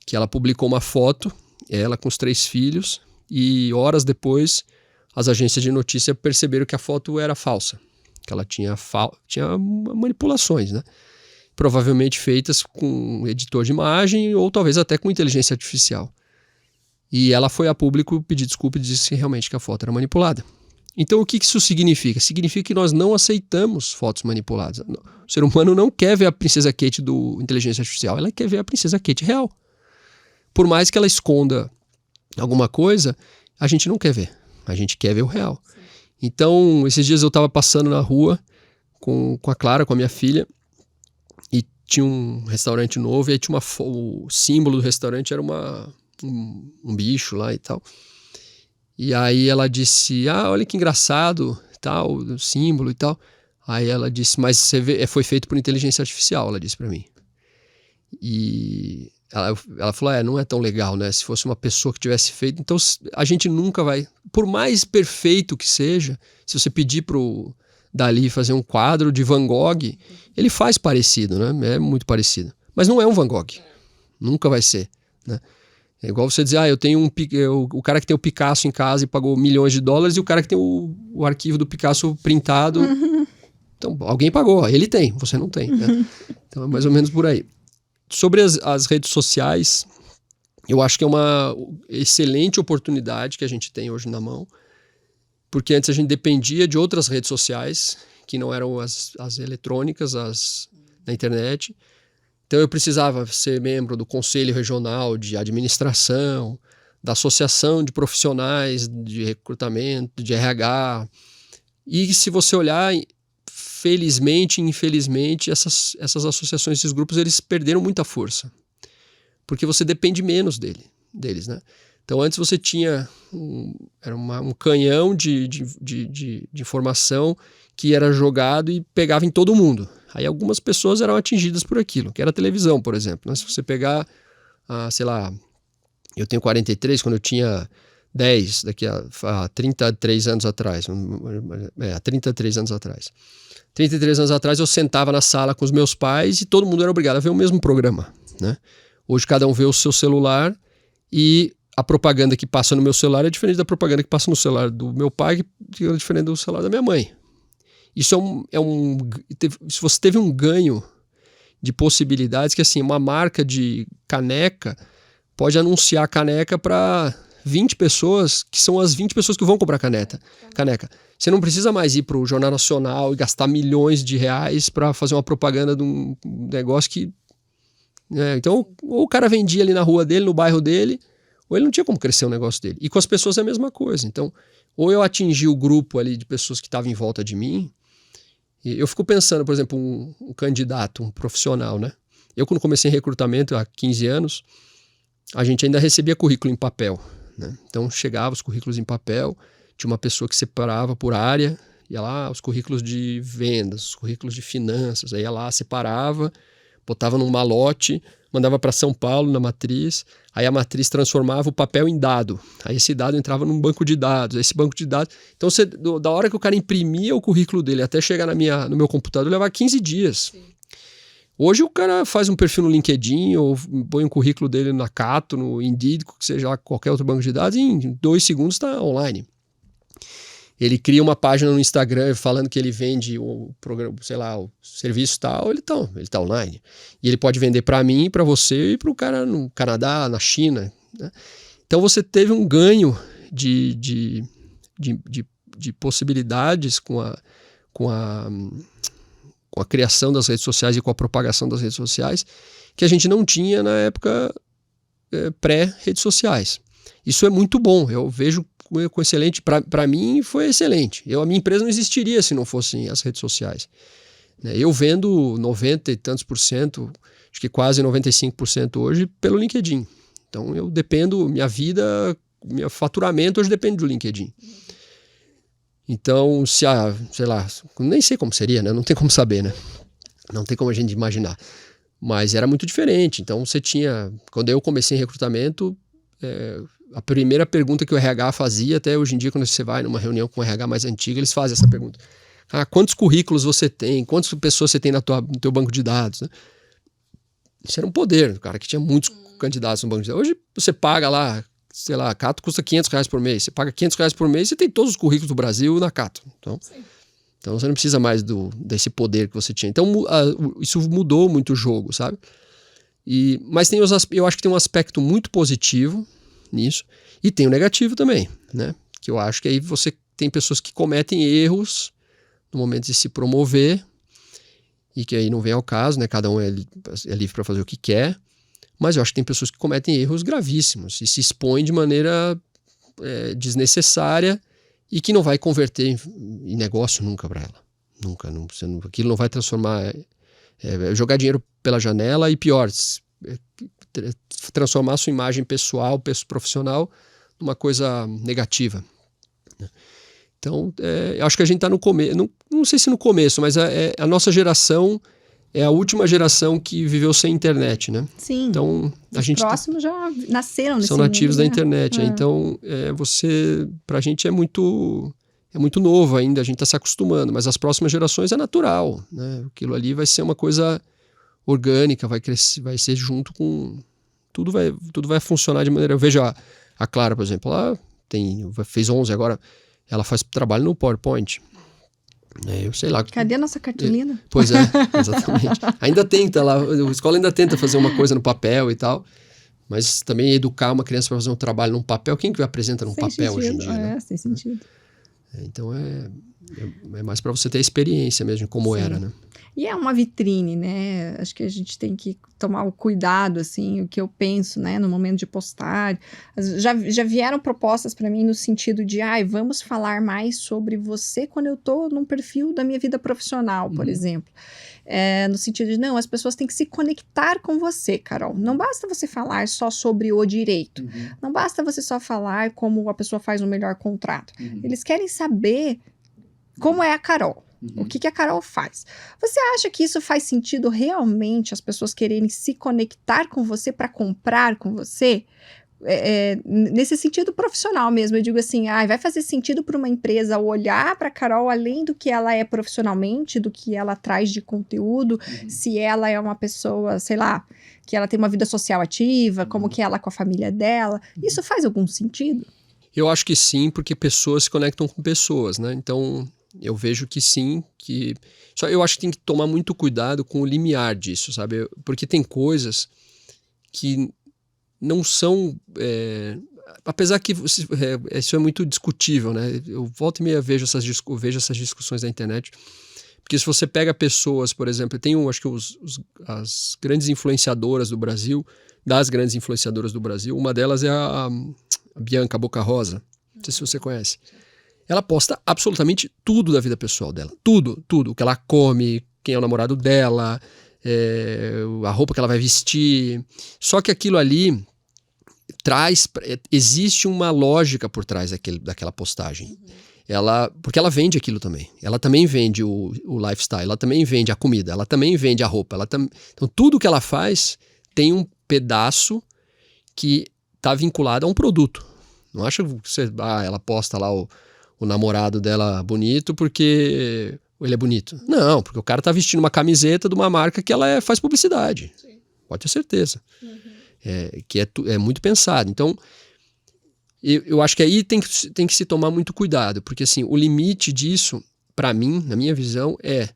que ela publicou uma foto, ela com os 3 filhos, e horas depois as agências de notícia perceberam que a foto era falsa, que ela tinha manipulações, né? Provavelmente feitas com editor de imagem ou talvez até com inteligência artificial. E ela foi a público pedir desculpa e disse realmente que a foto era manipulada. Então o que isso significa? Significa que nós não aceitamos fotos manipuladas. O ser humano não quer ver a princesa Kate do inteligência artificial, ela quer ver a princesa Kate real. Por mais que ela esconda alguma coisa, a gente não quer ver. A gente quer ver o real. Sim. Então, esses dias eu estava passando na rua com a Clara, com a minha filha, e tinha um restaurante novo, e aí tinha o símbolo do restaurante era um bicho lá e tal. E aí ela disse, olha que engraçado, tal, o símbolo e tal. Aí ela disse, mas você vê, foi feito por inteligência artificial, ela disse para mim. E ela falou, não é tão legal, né? Se fosse uma pessoa que tivesse feito. Então a gente nunca vai, por mais perfeito que seja, se você pedir pro Dalí fazer um quadro de Van Gogh, ele faz parecido, né? É muito parecido. Mas não é um Van Gogh. Nunca vai ser, né? É igual você dizer, eu tenho o cara que tem o Picasso em casa e pagou milhões de dólares e o cara que tem o arquivo do Picasso printado. Então, alguém pagou, ele tem, você não tem, né? Então é mais ou menos por aí. Sobre as redes sociais, eu acho que é uma excelente oportunidade que a gente tem hoje na mão, porque antes a gente dependia de outras redes sociais, que não eram as eletrônicas, na internet. Então eu precisava ser membro do Conselho Regional de Administração, da Associação de Profissionais de Recrutamento, de RH. E se você olhar, felizmente e infelizmente, essas associações, esses grupos, eles perderam muita força. Porque você depende menos deles, né? Então antes você tinha um canhão de informação que era jogado e pegava em todo mundo. Aí algumas pessoas eram atingidas por aquilo, que era a televisão, por exemplo. Né? Se você pegar, eu tenho 43, quando eu tinha 10, daqui a 33 anos atrás. 33 anos atrás. 33 anos atrás eu sentava na sala com os meus pais e todo mundo era obrigado a ver o mesmo programa. Né? Hoje cada um vê o seu celular e a propaganda que passa no meu celular é diferente da propaganda que passa no celular do meu pai, que é diferente do celular da minha mãe. Isso se você teve um ganho de possibilidades, que assim, uma marca de caneca pode anunciar caneca para 20 pessoas, que são as 20 pessoas que vão comprar caneca. Você não precisa mais ir para o Jornal Nacional e gastar milhões de reais para fazer uma propaganda de um negócio que... então, ou o cara vendia ali na rua dele, no bairro dele, ou ele não tinha como crescer o negócio dele. E com as pessoas é a mesma coisa. Então, ou eu atingi o grupo ali de pessoas que estavam em volta de mim. E eu fico pensando, por exemplo, um candidato, um profissional, né? Eu, quando comecei em recrutamento há 15 anos, a gente ainda recebia currículo em papel, né? Então, chegava os currículos em papel, tinha uma pessoa que separava por área, ia lá, os currículos de vendas, os currículos de finanças, aí ia lá, separava, botava num malote, mandava para São Paulo, na matriz, aí a matriz transformava o papel em dado, aí esse dado entrava num banco de dados, esse banco de dados... Então, da hora que o cara imprimia o currículo dele até chegar no meu computador, levava 15 dias. Sim. Hoje o cara faz um perfil no LinkedIn ou põe um currículo dele na Cato, no Indeed, seja lá qualquer outro banco de dados, e em 2 segundos está online. Ele cria uma página no Instagram falando que ele vende o programa, sei lá, o serviço tal, ele tá online. E ele pode vender para mim, para você e para o cara no Canadá, na China, né? Então você teve um ganho de possibilidades com a criação das redes sociais e com a propagação das redes sociais que a gente não tinha na época pré-redes sociais. Isso é muito bom, eu vejo com excelente, para mim foi excelente. A minha empresa não existiria se não fossem as redes sociais. Eu vendo 90 e tantos %, acho que quase 95% hoje pelo LinkedIn. Então eu dependo, minha vida, meu faturamento hoje depende do LinkedIn. Então, sei lá, nem sei como seria, né? Não tem como saber, né? Não tem como a gente imaginar. Mas era muito diferente. Então você tinha, quando eu comecei em recrutamento, a primeira pergunta que o RH fazia, até hoje em dia, quando você vai numa reunião com o RH mais antiga, eles fazem essa pergunta. Quantos currículos você tem? Quantas pessoas você tem no teu banco de dados? Né? Isso era um poder, cara, que tinha muitos candidatos no banco de dados. Hoje você paga lá, sei lá, a Cato custa R$500 por mês. Você paga R$500 por mês e tem todos os currículos do Brasil na Cato. Então você não precisa mais desse poder que você tinha. Então isso mudou muito o jogo, sabe? Mas eu acho que tem um aspecto muito positivo nisso, e tem o negativo também, né? Que eu acho que aí você tem pessoas que cometem erros no momento de se promover, e que aí não vem ao caso, né? Cada um é livre para fazer o que quer, mas eu acho que tem pessoas que cometem erros gravíssimos e se expõem de maneira desnecessária e que não vai converter em negócio nunca para ela. Nunca. Aquilo não vai transformar... jogar dinheiro pela janela e pior... transformar a sua imagem pessoal, profissional, numa coisa negativa. Então, eu acho que a gente está no começo, não sei se no começo, mas a nossa geração é a última geração que viveu sem internet, né? Sim. Então, os próximos já nasceram nesse são nativos mundo, da internet. Então, pra gente é muito novo ainda, a gente está se acostumando, mas as próximas gerações é natural, né? Aquilo ali vai ser uma coisa orgânica, vai crescer, vai ser junto com... Tudo vai funcionar de maneira... Eu vejo a Clara, por exemplo, ela fez 11 agora, ela faz trabalho no PowerPoint. Eu sei lá... Cadê a nossa cartolina? Pois é, exatamente. Ainda tenta lá, a escola ainda tenta fazer uma coisa no papel e tal, mas também educar uma criança para fazer um trabalho num papel, quem que apresenta num papel hoje em dia? Né? Sem sentido. Então é mais para você ter a experiência mesmo de como era, né? E é uma vitrine, né? Acho que a gente tem que tomar o cuidado, assim, o que eu penso, né? No momento de postar. Já vieram propostas para mim no sentido de, vamos falar mais sobre você quando eu tô num perfil da minha vida profissional, por exemplo. No sentido de, não, as pessoas têm que se conectar com você, Carol. Não basta você falar só sobre o direito. Não basta você só falar como a pessoa faz o melhor contrato. Eles querem saber como é a Carol. O que a Carol faz? Você acha que isso faz sentido realmente as pessoas quererem se conectar com você para comprar com você? nesse sentido profissional mesmo, eu digo assim, vai fazer sentido para uma empresa olhar para a Carol além do que ela é profissionalmente, do que ela traz de conteúdo, se ela é uma pessoa, sei lá, que ela tem uma vida social ativa, como que ela é com a família dela. Isso faz algum sentido? Eu acho que sim, porque pessoas se conectam com pessoas, né? Então, eu vejo que sim, que... Só eu acho que tem que tomar muito cuidado com o limiar disso, sabe? Porque tem coisas que não são... apesar que isso é muito discutível, né? Eu volta e meia vejo essas discussões na internet. Porque se você pega pessoas, por exemplo, acho que as grandes influenciadoras do Brasil, uma delas é a Bianca Boca Rosa, não sei se você conhece. Ela posta absolutamente tudo da vida pessoal dela. Tudo. O que ela come, quem é o namorado dela, a roupa que ela vai vestir. Só que aquilo ali existe uma lógica por trás daquela postagem. Porque ela vende aquilo também. Ela também vende o lifestyle, ela também vende a comida, ela também vende a roupa. Então tudo que ela faz tem um pedaço que está vinculado a um produto. Não acha que ela posta lá o namorado dela bonito porque ele é bonito. Não, porque o cara está vestindo uma camiseta de uma marca que ela faz publicidade. Sim. Pode ter certeza. Que é muito pensado. Então, eu acho que aí tem que se tomar muito cuidado, porque assim, o limite disso, para mim, na minha visão, é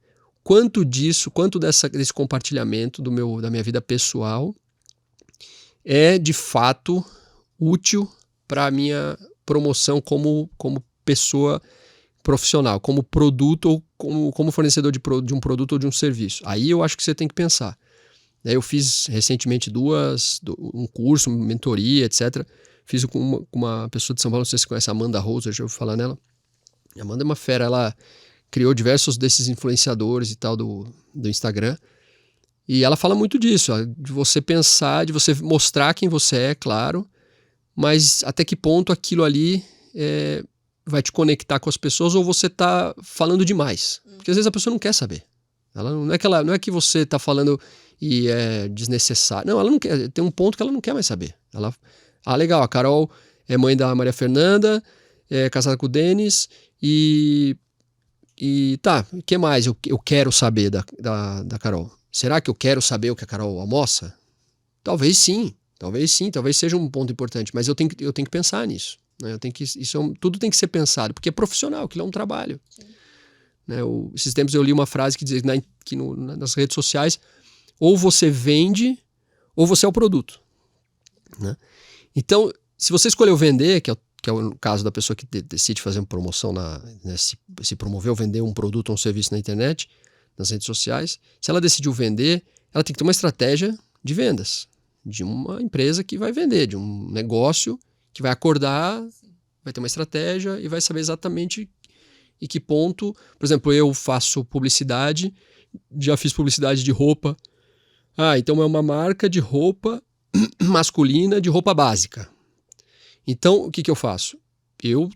quanto desse compartilhamento da minha vida pessoal é de fato útil para a minha promoção como pessoa profissional, como produto ou como fornecedor de um produto ou de um serviço. Aí eu acho que você tem que pensar. Eu fiz recentemente um curso, uma mentoria, etc. Fiz com uma pessoa de São Paulo, não sei se você conhece, a Amanda Rose, eu já ouvi falar nela. A Amanda é uma fera, ela criou diversos desses influenciadores e tal do Instagram. E ela fala muito disso, de você pensar, de você mostrar quem você é, claro, mas até que ponto aquilo ali vai te conectar com as pessoas ou você tá falando demais. Porque às vezes a pessoa não quer saber. Não é que você tá falando e é desnecessário. Não, ela não quer. Tem um ponto que ela não quer mais saber. Legal, a Carol é mãe da Maria Fernanda, é casada com o Denis e tá, o que mais eu quero saber da Carol? Será que eu quero saber o que a Carol almoça? Talvez sim, talvez seja um ponto importante, mas eu tenho que pensar nisso. Né? Tudo tem que ser pensado, porque é profissional, aquilo é um trabalho. Né? Esses tempos eu li uma frase que dizia que nas redes sociais, ou você vende, ou você é o produto. Né? Então, se você escolheu vender, que é o caso da pessoa que decide fazer uma promoção, se promover ou vender um produto ou um serviço na internet, nas redes sociais, se ela decidiu vender, ela tem que ter uma estratégia de vendas, de uma empresa que vai vender, de um negócio que vai acordar, vai ter uma estratégia e vai saber exatamente em que ponto. Por exemplo, eu faço publicidade, já fiz publicidade de roupa. Então é uma marca de roupa masculina, de roupa básica. Então, o que eu faço? Eu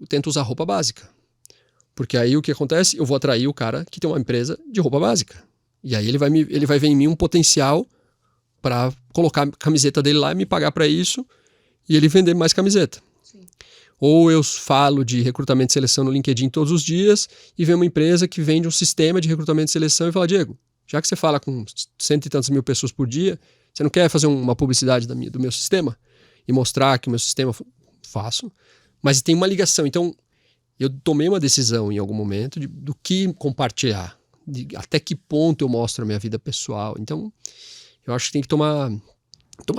tento usar roupa básica. Porque aí o que acontece? Eu vou atrair o cara que tem uma empresa de roupa básica. E aí ele vai ver em mim um potencial para colocar a camiseta dele lá e me pagar para isso e ele vender mais camiseta. Sim. Ou eu falo de recrutamento e seleção no LinkedIn todos os dias e vem uma empresa que vende um sistema de recrutamento e seleção e fala, Diego, já que você fala com 100 e tantas mil pessoas por dia, você não quer fazer uma publicidade do meu sistema e mostrar que o meu sistema faço? Mas tem uma ligação. Então, eu tomei uma decisão em algum momento do que compartilhar, até que ponto eu mostro a minha vida pessoal. Então, eu acho que tem que tomar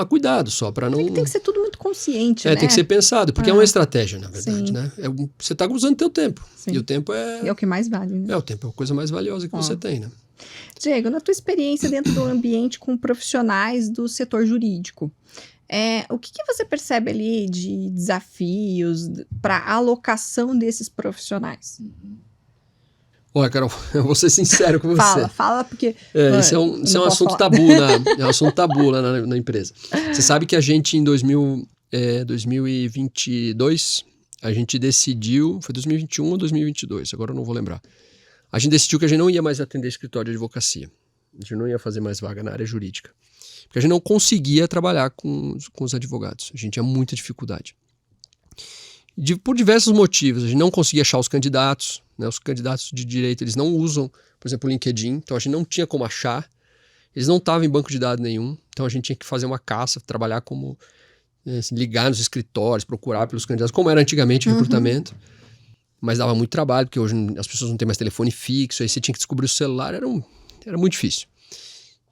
cuidado só para não... Tem que ser tudo muito consciente, né? Tem que ser pensado, porque é uma estratégia, na verdade, Sim. né? Você está usando o teu tempo. Sim. E o tempo é o que mais vale, né? O tempo é a coisa mais valiosa que você tem, né? Diego, na tua experiência dentro do ambiente com profissionais do setor jurídico, o que você percebe ali de desafios para a alocação desses profissionais? Olha, Carol, eu vou ser sincero com você. Fala, porque... Isso é um assunto tabu, é um assunto tabu lá na empresa. Você sabe que a gente, em 2022, a gente decidiu... Foi 2021 ou 2022, agora eu não vou lembrar. A gente decidiu que a gente não ia mais atender escritório de advocacia. A gente não ia fazer mais vaga na área jurídica. Porque a gente não conseguia trabalhar com os advogados. A gente tinha muita dificuldade. Por diversos motivos. A gente não conseguia achar os candidatos. Né? Os candidatos de direito, eles não usam, por exemplo, o LinkedIn. Então, a gente não tinha como achar. Eles não estavam em banco de dados nenhum. Então, a gente tinha que fazer uma caça, trabalhar como... Assim, ligar nos escritórios, procurar pelos candidatos, como era antigamente o recrutamento. Mas dava muito trabalho, porque hoje as pessoas não têm mais telefone fixo, aí você tinha que descobrir o celular, era muito difícil.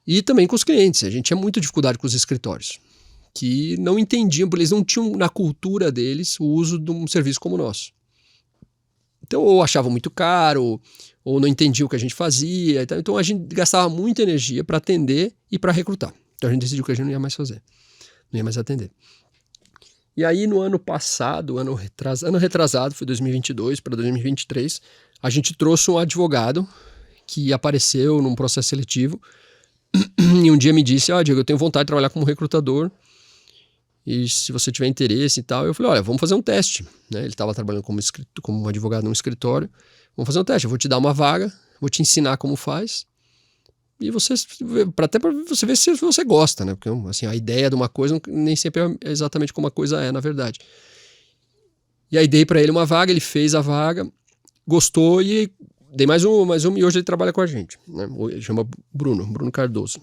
E também com os clientes, a gente tinha muita dificuldade com os escritórios, que não entendiam, porque eles não tinham na cultura deles o uso de um serviço como o nosso. Então, ou achavam muito caro, ou não entendiam o que a gente fazia. Então, a gente gastava muita energia para atender e para recrutar. Então, a gente decidiu que a gente não ia mais fazer, não ia mais atender. E aí, no ano passado, ano retrasado, foi 2022 para 2023, a gente trouxe um advogado que apareceu num processo seletivo e um dia me disse, Diego, eu tenho vontade de trabalhar como recrutador e se você tiver interesse e tal. Eu falei, olha, vamos fazer um teste. Né? Ele estava trabalhando como advogado num escritório. Vamos fazer um teste, eu vou te dar uma vaga, vou te ensinar como faz. E você, até para você ver se você gosta, né? Porque assim, a ideia de uma coisa nem sempre é exatamente como a coisa é, na verdade. E aí dei para ele uma vaga, ele fez a vaga, gostou e dei mais um e hoje ele trabalha com a gente. Né? Ele chama Bruno Cardoso.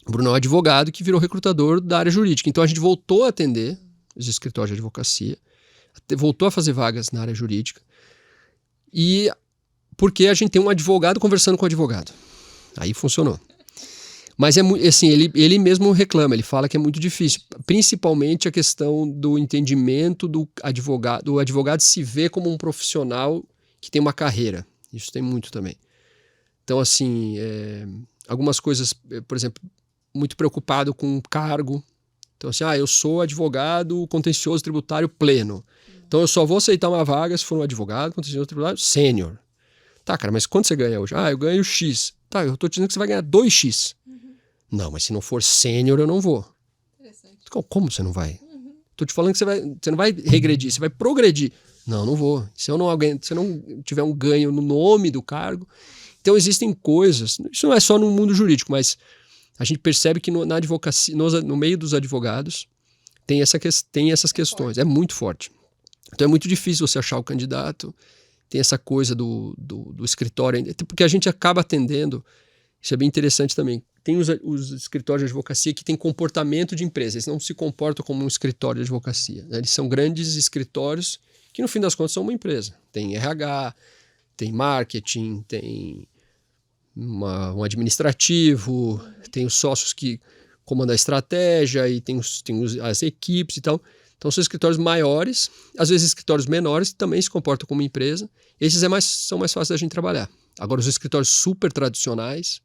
O Bruno é um advogado que virou recrutador da área jurídica. Então a gente voltou a atender os escritórios de advocacia, voltou a fazer vagas na área jurídica. E porque a gente tem um advogado conversando com o advogado. Aí funcionou. Mas assim, ele mesmo reclama, ele fala que é muito difícil, principalmente a questão do entendimento do advogado se vê como um profissional que tem uma carreira. Isso tem muito também. Então, assim, algumas coisas, por exemplo, muito preocupado com cargo. Então, assim, eu sou advogado contencioso tributário pleno. Então, eu só vou aceitar uma vaga se for um advogado contencioso tributário sênior. Tá, cara, mas quanto você ganha hoje? Eu ganho X. Tá, eu tô te dizendo que você vai ganhar 2X. Não, mas se não for sênior, eu não vou. Como você não vai? Tô te falando que você não vai regredir, você vai progredir. Não vou. Se eu não tiver um ganho no nome do cargo. Então existem coisas, isso não é só no mundo jurídico, mas a gente percebe que na advocacia, no meio dos advogados, tem essas questões. É muito forte. Então é muito difícil você achar o candidato. Tem essa coisa do escritório, porque a gente acaba atendendo, isso é bem interessante também. Tem os escritórios de advocacia que têm comportamento de empresa, eles não se comportam como um escritório de advocacia. Né? Eles são grandes escritórios que, no fim das contas, são uma empresa. Tem RH, tem marketing, tem um administrativo, tem os sócios que comandam a estratégia e tem as equipes e tal. Então, são escritórios maiores, às vezes escritórios menores, que também se comportam como empresa. Esses são mais fáceis da gente trabalhar. Agora, os escritórios super tradicionais,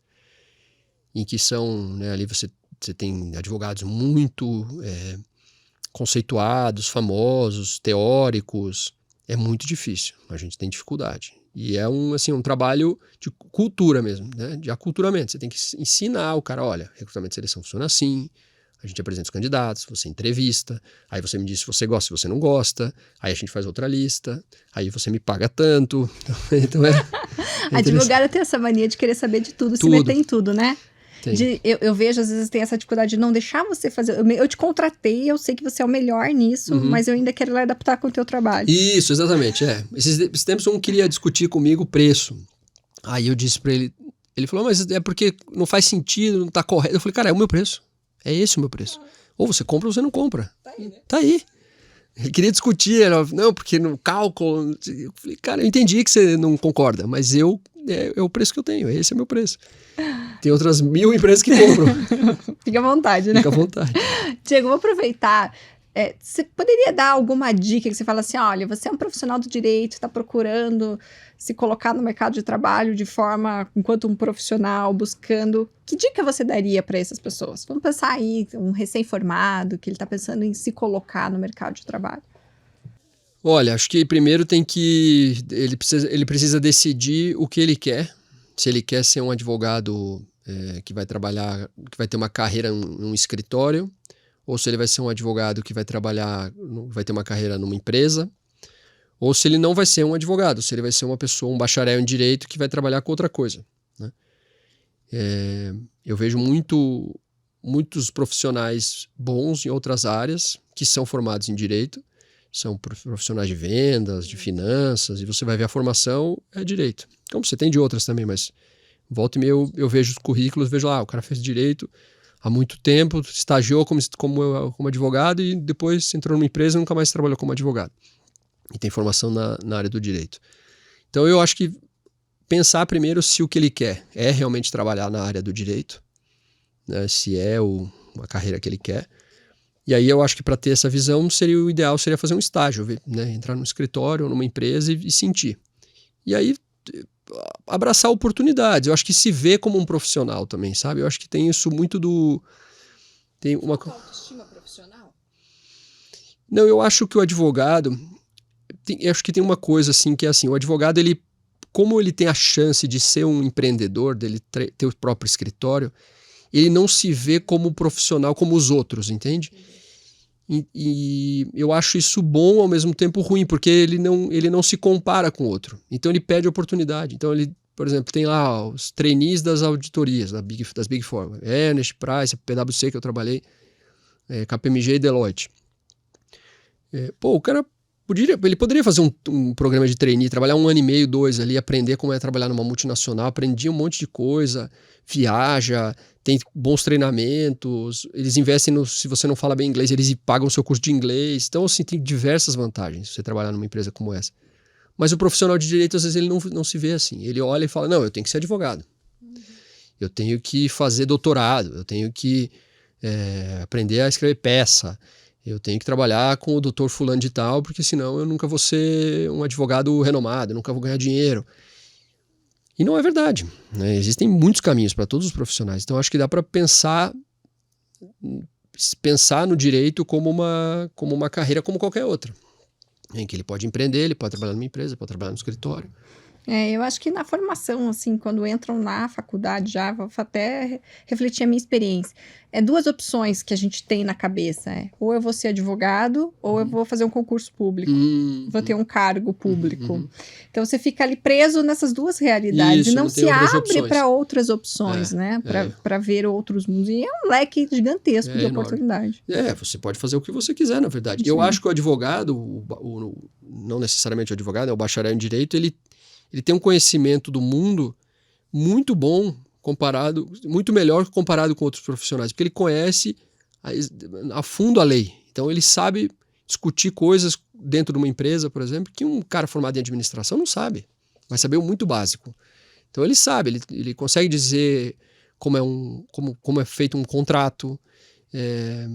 em que são, né, ali você tem advogados muito conceituados, famosos, teóricos, é muito difícil. A gente tem dificuldade. E é um trabalho de cultura mesmo, né, de aculturamento. Você tem que ensinar o cara, olha, recrutamento e seleção funciona assim. A gente apresenta os candidatos, você entrevista, aí você me diz se você gosta, se você não gosta, aí a gente faz outra lista, aí você me paga tanto. Então Advogado tem essa mania de querer saber de tudo, se meter em tudo, né? Eu vejo, às vezes, tem essa dificuldade de não deixar você fazer. Eu te contratei, eu sei que você é o melhor nisso, mas eu ainda quero lá adaptar com o teu trabalho. Isso, exatamente. Esses tempos um queria discutir comigo o preço. Aí eu disse pra ele falou, mas é porque não faz sentido, não tá correto. Eu falei, cara, é o meu preço. É esse o meu preço. Ou você compra ou você não compra. Tá aí, né? Tá aí. Ele queria discutir, não, porque no cálculo... Eu falei, cara, eu entendi que você não concorda, mas é o preço que eu tenho, esse é o meu preço. Tem outras 1000 empresas que compram. Fica à vontade, né? Fica à vontade. Diego, vou aproveitar. Você poderia dar alguma dica que você fala assim, olha, você é um profissional do direito, está procurando se colocar no mercado de trabalho de forma, enquanto um profissional, buscando... Que dica você daria para essas pessoas? Vamos pensar aí, um recém-formado, que ele está pensando em se colocar no mercado de trabalho. Olha, acho que primeiro ele precisa decidir o que ele quer. Se ele quer ser um advogado que vai trabalhar, que vai ter uma carreira em um escritório, ou se ele vai ser um advogado que vai trabalhar, vai ter uma carreira numa empresa, ou se ele não vai ser um advogado, se ele vai ser uma pessoa, um bacharel em direito que vai trabalhar com outra coisa. Né? Eu vejo muito muitos profissionais bons em outras áreas que são formados em direito, são profissionais de vendas, de finanças, e você vai ver a formação é direito. Como você tem de outras também, mas volta e meia eu vejo os currículos, vejo lá, o cara fez direito há muito tempo, estagiou como advogado e depois entrou numa empresa e nunca mais trabalhou como advogado. E tem formação na área do direito. Então eu acho que pensar primeiro se o que ele quer é realmente trabalhar na área do direito, né, se é uma carreira que ele quer. E aí eu acho que para ter essa visão, o ideal seria fazer um estágio, né, entrar num escritório ou numa empresa e sentir. E aí abraçar oportunidades. Eu acho que se vê como um profissional também, sabe? Eu acho que tem isso muito tem uma autoestima profissional? Não, eu acho que o advogado... eu acho que tem uma coisa assim, que é assim, o advogado, como ele tem a chance de ser um empreendedor, dele ter o próprio escritório, ele não se vê como profissional como os outros, entende? E eu acho isso bom, ao mesmo tempo ruim, porque ele não se compara com o outro. Então ele pede oportunidade. Então ele, por exemplo, tem lá os trainees das auditorias, das Big Four, Ernst, Price, PwC que eu trabalhei, KPMG e Deloitte. O cara ele poderia fazer um programa de trainee, trabalhar 1 ano e meio, 2 ali, aprender como é trabalhar numa multinacional, aprendia um monte de coisa, viaja, tem bons treinamentos, eles investem se você não fala bem inglês, eles pagam o seu curso de inglês. Então, assim, tem diversas vantagens você trabalhar numa empresa como essa. Mas o profissional de direito, às vezes, ele não se vê assim. Ele olha e fala, não, eu tenho que ser advogado. Eu tenho que fazer doutorado, eu tenho que aprender a escrever peça, eu tenho que trabalhar com o doutor fulano de tal, porque senão eu nunca vou ser um advogado renomado, eu nunca vou ganhar dinheiro. E não é verdade, né? Existem muitos caminhos para todos os profissionais. Então acho que dá para pensar no direito como uma carreira como qualquer outra, em que ele pode empreender, ele pode trabalhar numa empresa, pode trabalhar no escritório. Eu acho que na formação, assim, quando entram na faculdade, já vou até refletir a minha experiência. 2 opções que a gente tem na cabeça. Ou eu vou ser advogado, ou eu vou fazer um concurso público. Vou ter um cargo público. Então, você fica ali preso nessas 2 realidades. Isso, e não se abre para outras opções, né? Para ver outros mundos. E é um leque gigantesco de oportunidade. Você pode fazer o que você quiser, na verdade. Sim. Eu acho que o advogado, não necessariamente o advogado, o bacharel em direito, ele tem um conhecimento do mundo muito bom, muito melhor comparado com outros profissionais, porque ele conhece a fundo a lei. Então ele sabe discutir coisas dentro de uma empresa, por exemplo, que um cara formado em administração não sabe. Vai saber o muito básico. Então ele sabe, ele consegue dizer como é feito um contrato,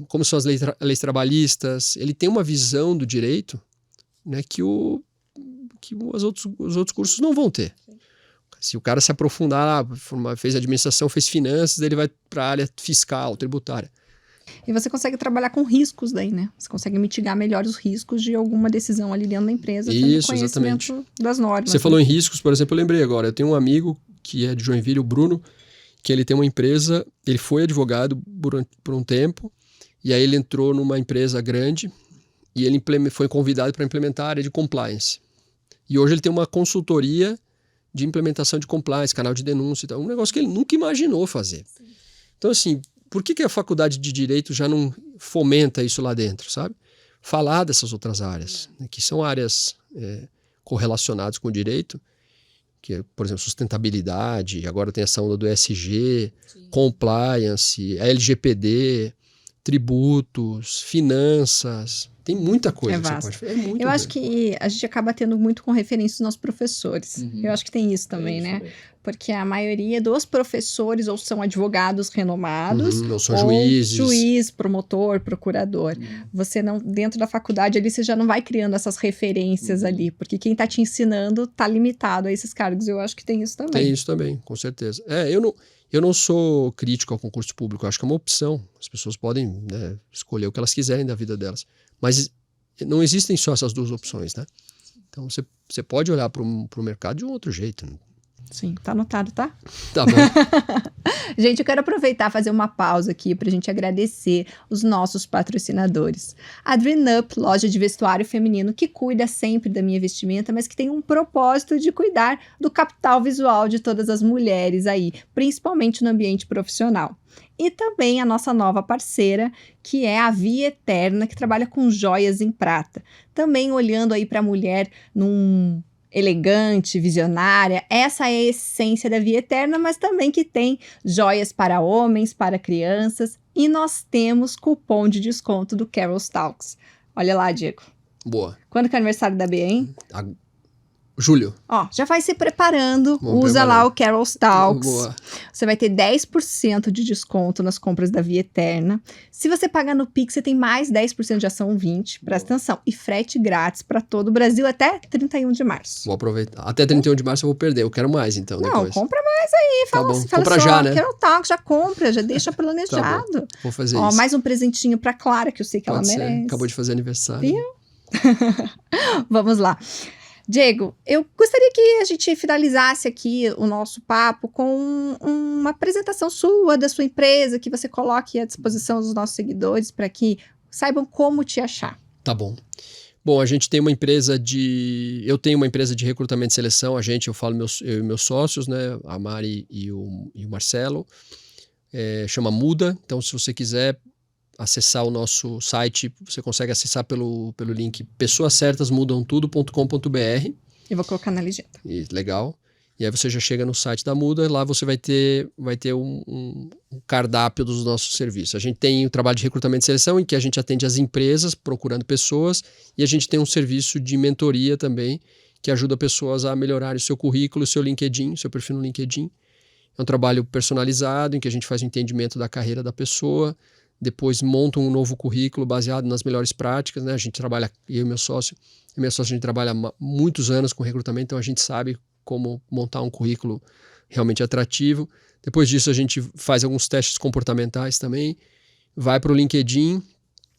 como são as leis trabalhistas. Ele tem uma visão do direito, né, que os outros cursos não vão ter. Se o cara se aprofundar, fez administração, fez finanças, ele vai para a área fiscal, tributária. E você consegue trabalhar com riscos daí, né? Você consegue mitigar melhor os riscos de alguma decisão ali dentro da empresa. Isso, conhecimento exatamente. Das normas. Você falou em riscos, por exemplo, eu lembrei agora. Eu tenho um amigo que é de Joinville, o Bruno, que ele tem uma empresa, ele foi advogado por um tempo, e aí ele entrou numa empresa grande, e ele foi convidado para implementar a área de compliance. E hoje ele tem uma consultoria de implementação de compliance, canal de denúncia e tal. Um negócio que ele nunca imaginou fazer. Sim. Então, assim, por que a faculdade de Direito já não fomenta isso lá dentro, sabe? Falar dessas outras áreas, né, que são áreas correlacionadas com o direito, que é, por exemplo, sustentabilidade, agora tem essa onda do ESG, sim, compliance, LGPD, tributos, finanças... Tem muita coisa que você pode fazer. Eu acho que a gente acaba tendo muito com referência dos nossos professores. Eu acho que tem isso também, né? Também. Porque a maioria dos professores ou são advogados renomados, ou são juízes. Juiz, promotor, procurador. Você não, dentro da faculdade ali, você já não vai criando essas referências ali, porque quem está te ensinando está limitado a esses cargos. Eu acho que tem isso também. Tem isso também, com certeza. Eu não sou crítico ao concurso público, eu acho que é uma opção. As pessoas podem, né, escolher o que elas quiserem da vida delas. Mas não existem só essas 2 opções, né? Então você pode olhar para o mercado de um outro jeito. Sim, tá anotado, tá? Tá bom. Gente, eu quero aproveitar e fazer uma pausa aqui para a gente agradecer os nossos patrocinadores. A Dream Up, loja de vestuário feminino que cuida sempre da minha vestimenta, mas que tem um propósito de cuidar do capital visual de todas as mulheres aí, principalmente no ambiente profissional. E também a nossa nova parceira, que é a Via Eterna, que trabalha com joias em prata. Também olhando aí para a mulher num elegante, visionária, essa é a essência da Via Eterna, mas também que tem joias para homens, para crianças, e nós temos cupom de desconto do Carol's Talks. Olha lá, Diego. Boa. Quando que é o aniversário da Bia, hein? Julho. Ó, já vai se preparando, Vamos usa preparar. lá o Carol's Talks. Boa. Você vai ter 10% de desconto nas compras da Via Eterna. Se você pagar no Pix, você tem mais 10% de ação 20%, presta atenção. E frete grátis para todo o Brasil até 31 de março. Vou aproveitar. Até 31 de março eu vou perder. Eu quero mais, então, Não, depois. compra mais aí. Fala, Tá bom. assim, fala Compra assim, já, ó, né? Carol Talks, já compra, já deixa planejado. Tá bom. Vou fazer Ó, isso. mais um presentinho pra Clara, que eu sei que Pode ela ser. merece. Acabou de fazer aniversário. Viu? Vamos lá. Diego, eu gostaria que a gente finalizasse aqui o nosso papo com uma apresentação sua, da sua empresa, que você coloque à disposição dos nossos seguidores para que saibam como te achar. Tá bom. Bom, a gente tem uma empresa eu tenho uma empresa de recrutamento e seleção, eu falo eu e meus sócios, né? A Mari e o Marcelo. Chama Muda, então se você quiser acessar o nosso site, você consegue acessar pelo link pessoascertasmudamtudo.com.br. Eu vou colocar na legenda. Legal. E aí você já chega no site da Muda, lá você vai ter um cardápio dos nossos serviços. A gente tem o trabalho de recrutamento e seleção, em que a gente atende as empresas procurando pessoas, e a gente tem um serviço de mentoria também, que ajuda pessoas a melhorarem o seu currículo, o seu LinkedIn, o seu perfil no LinkedIn. É um trabalho personalizado, em que a gente faz o entendimento da carreira da pessoa, depois monta um novo currículo baseado nas melhores práticas, né? A gente trabalha, eu e meu sócio, a gente trabalha há muitos anos com recrutamento, então a gente sabe como montar um currículo realmente atrativo. Depois disso a gente faz alguns testes comportamentais também, vai para o LinkedIn,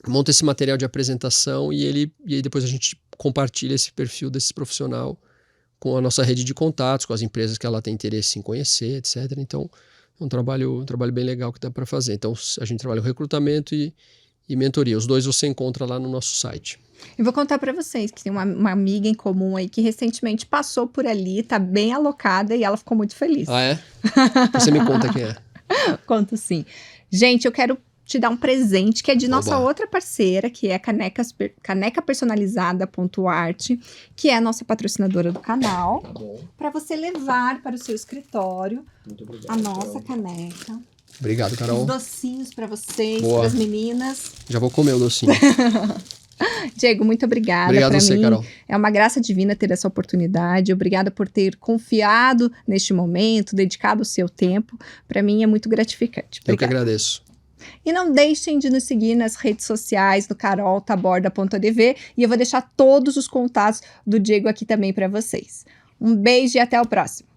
monta esse material de apresentação e aí depois a gente compartilha esse perfil desse profissional com a nossa rede de contatos, com as empresas que ela tem interesse em conhecer, etc. Então, é um trabalho bem legal que dá para fazer. Então, a gente trabalha o recrutamento e mentoria. Os dois você encontra lá no nosso site. Eu vou contar para vocês que tem uma amiga em comum aí que recentemente passou por ali, tá bem alocada e ela ficou muito feliz. Ah, é? Você me conta quem é. Conto sim. Gente, eu quero te dar um presente que é de nossa Oba. outra parceira, que é a canecapersonalizada.art, que é a nossa patrocinadora do canal, Tá bom. para você levar para o seu escritório Muito obrigado. a nossa caneca. Obrigado, Carol. Os docinhos para vocês, Boa. para as meninas. Já vou comer o docinho. Diego, muito obrigada. Obrigado Pra a você, mim, Carol. é uma graça divina ter essa oportunidade. Obrigada por ter confiado neste momento, dedicado o seu tempo. Para mim é muito gratificante. Eu que Obrigada. agradeço. E não deixem de nos seguir nas redes sociais do caroltaborda.dv e eu vou deixar todos os contatos do Diego aqui também para vocês. Um beijo e até o próximo.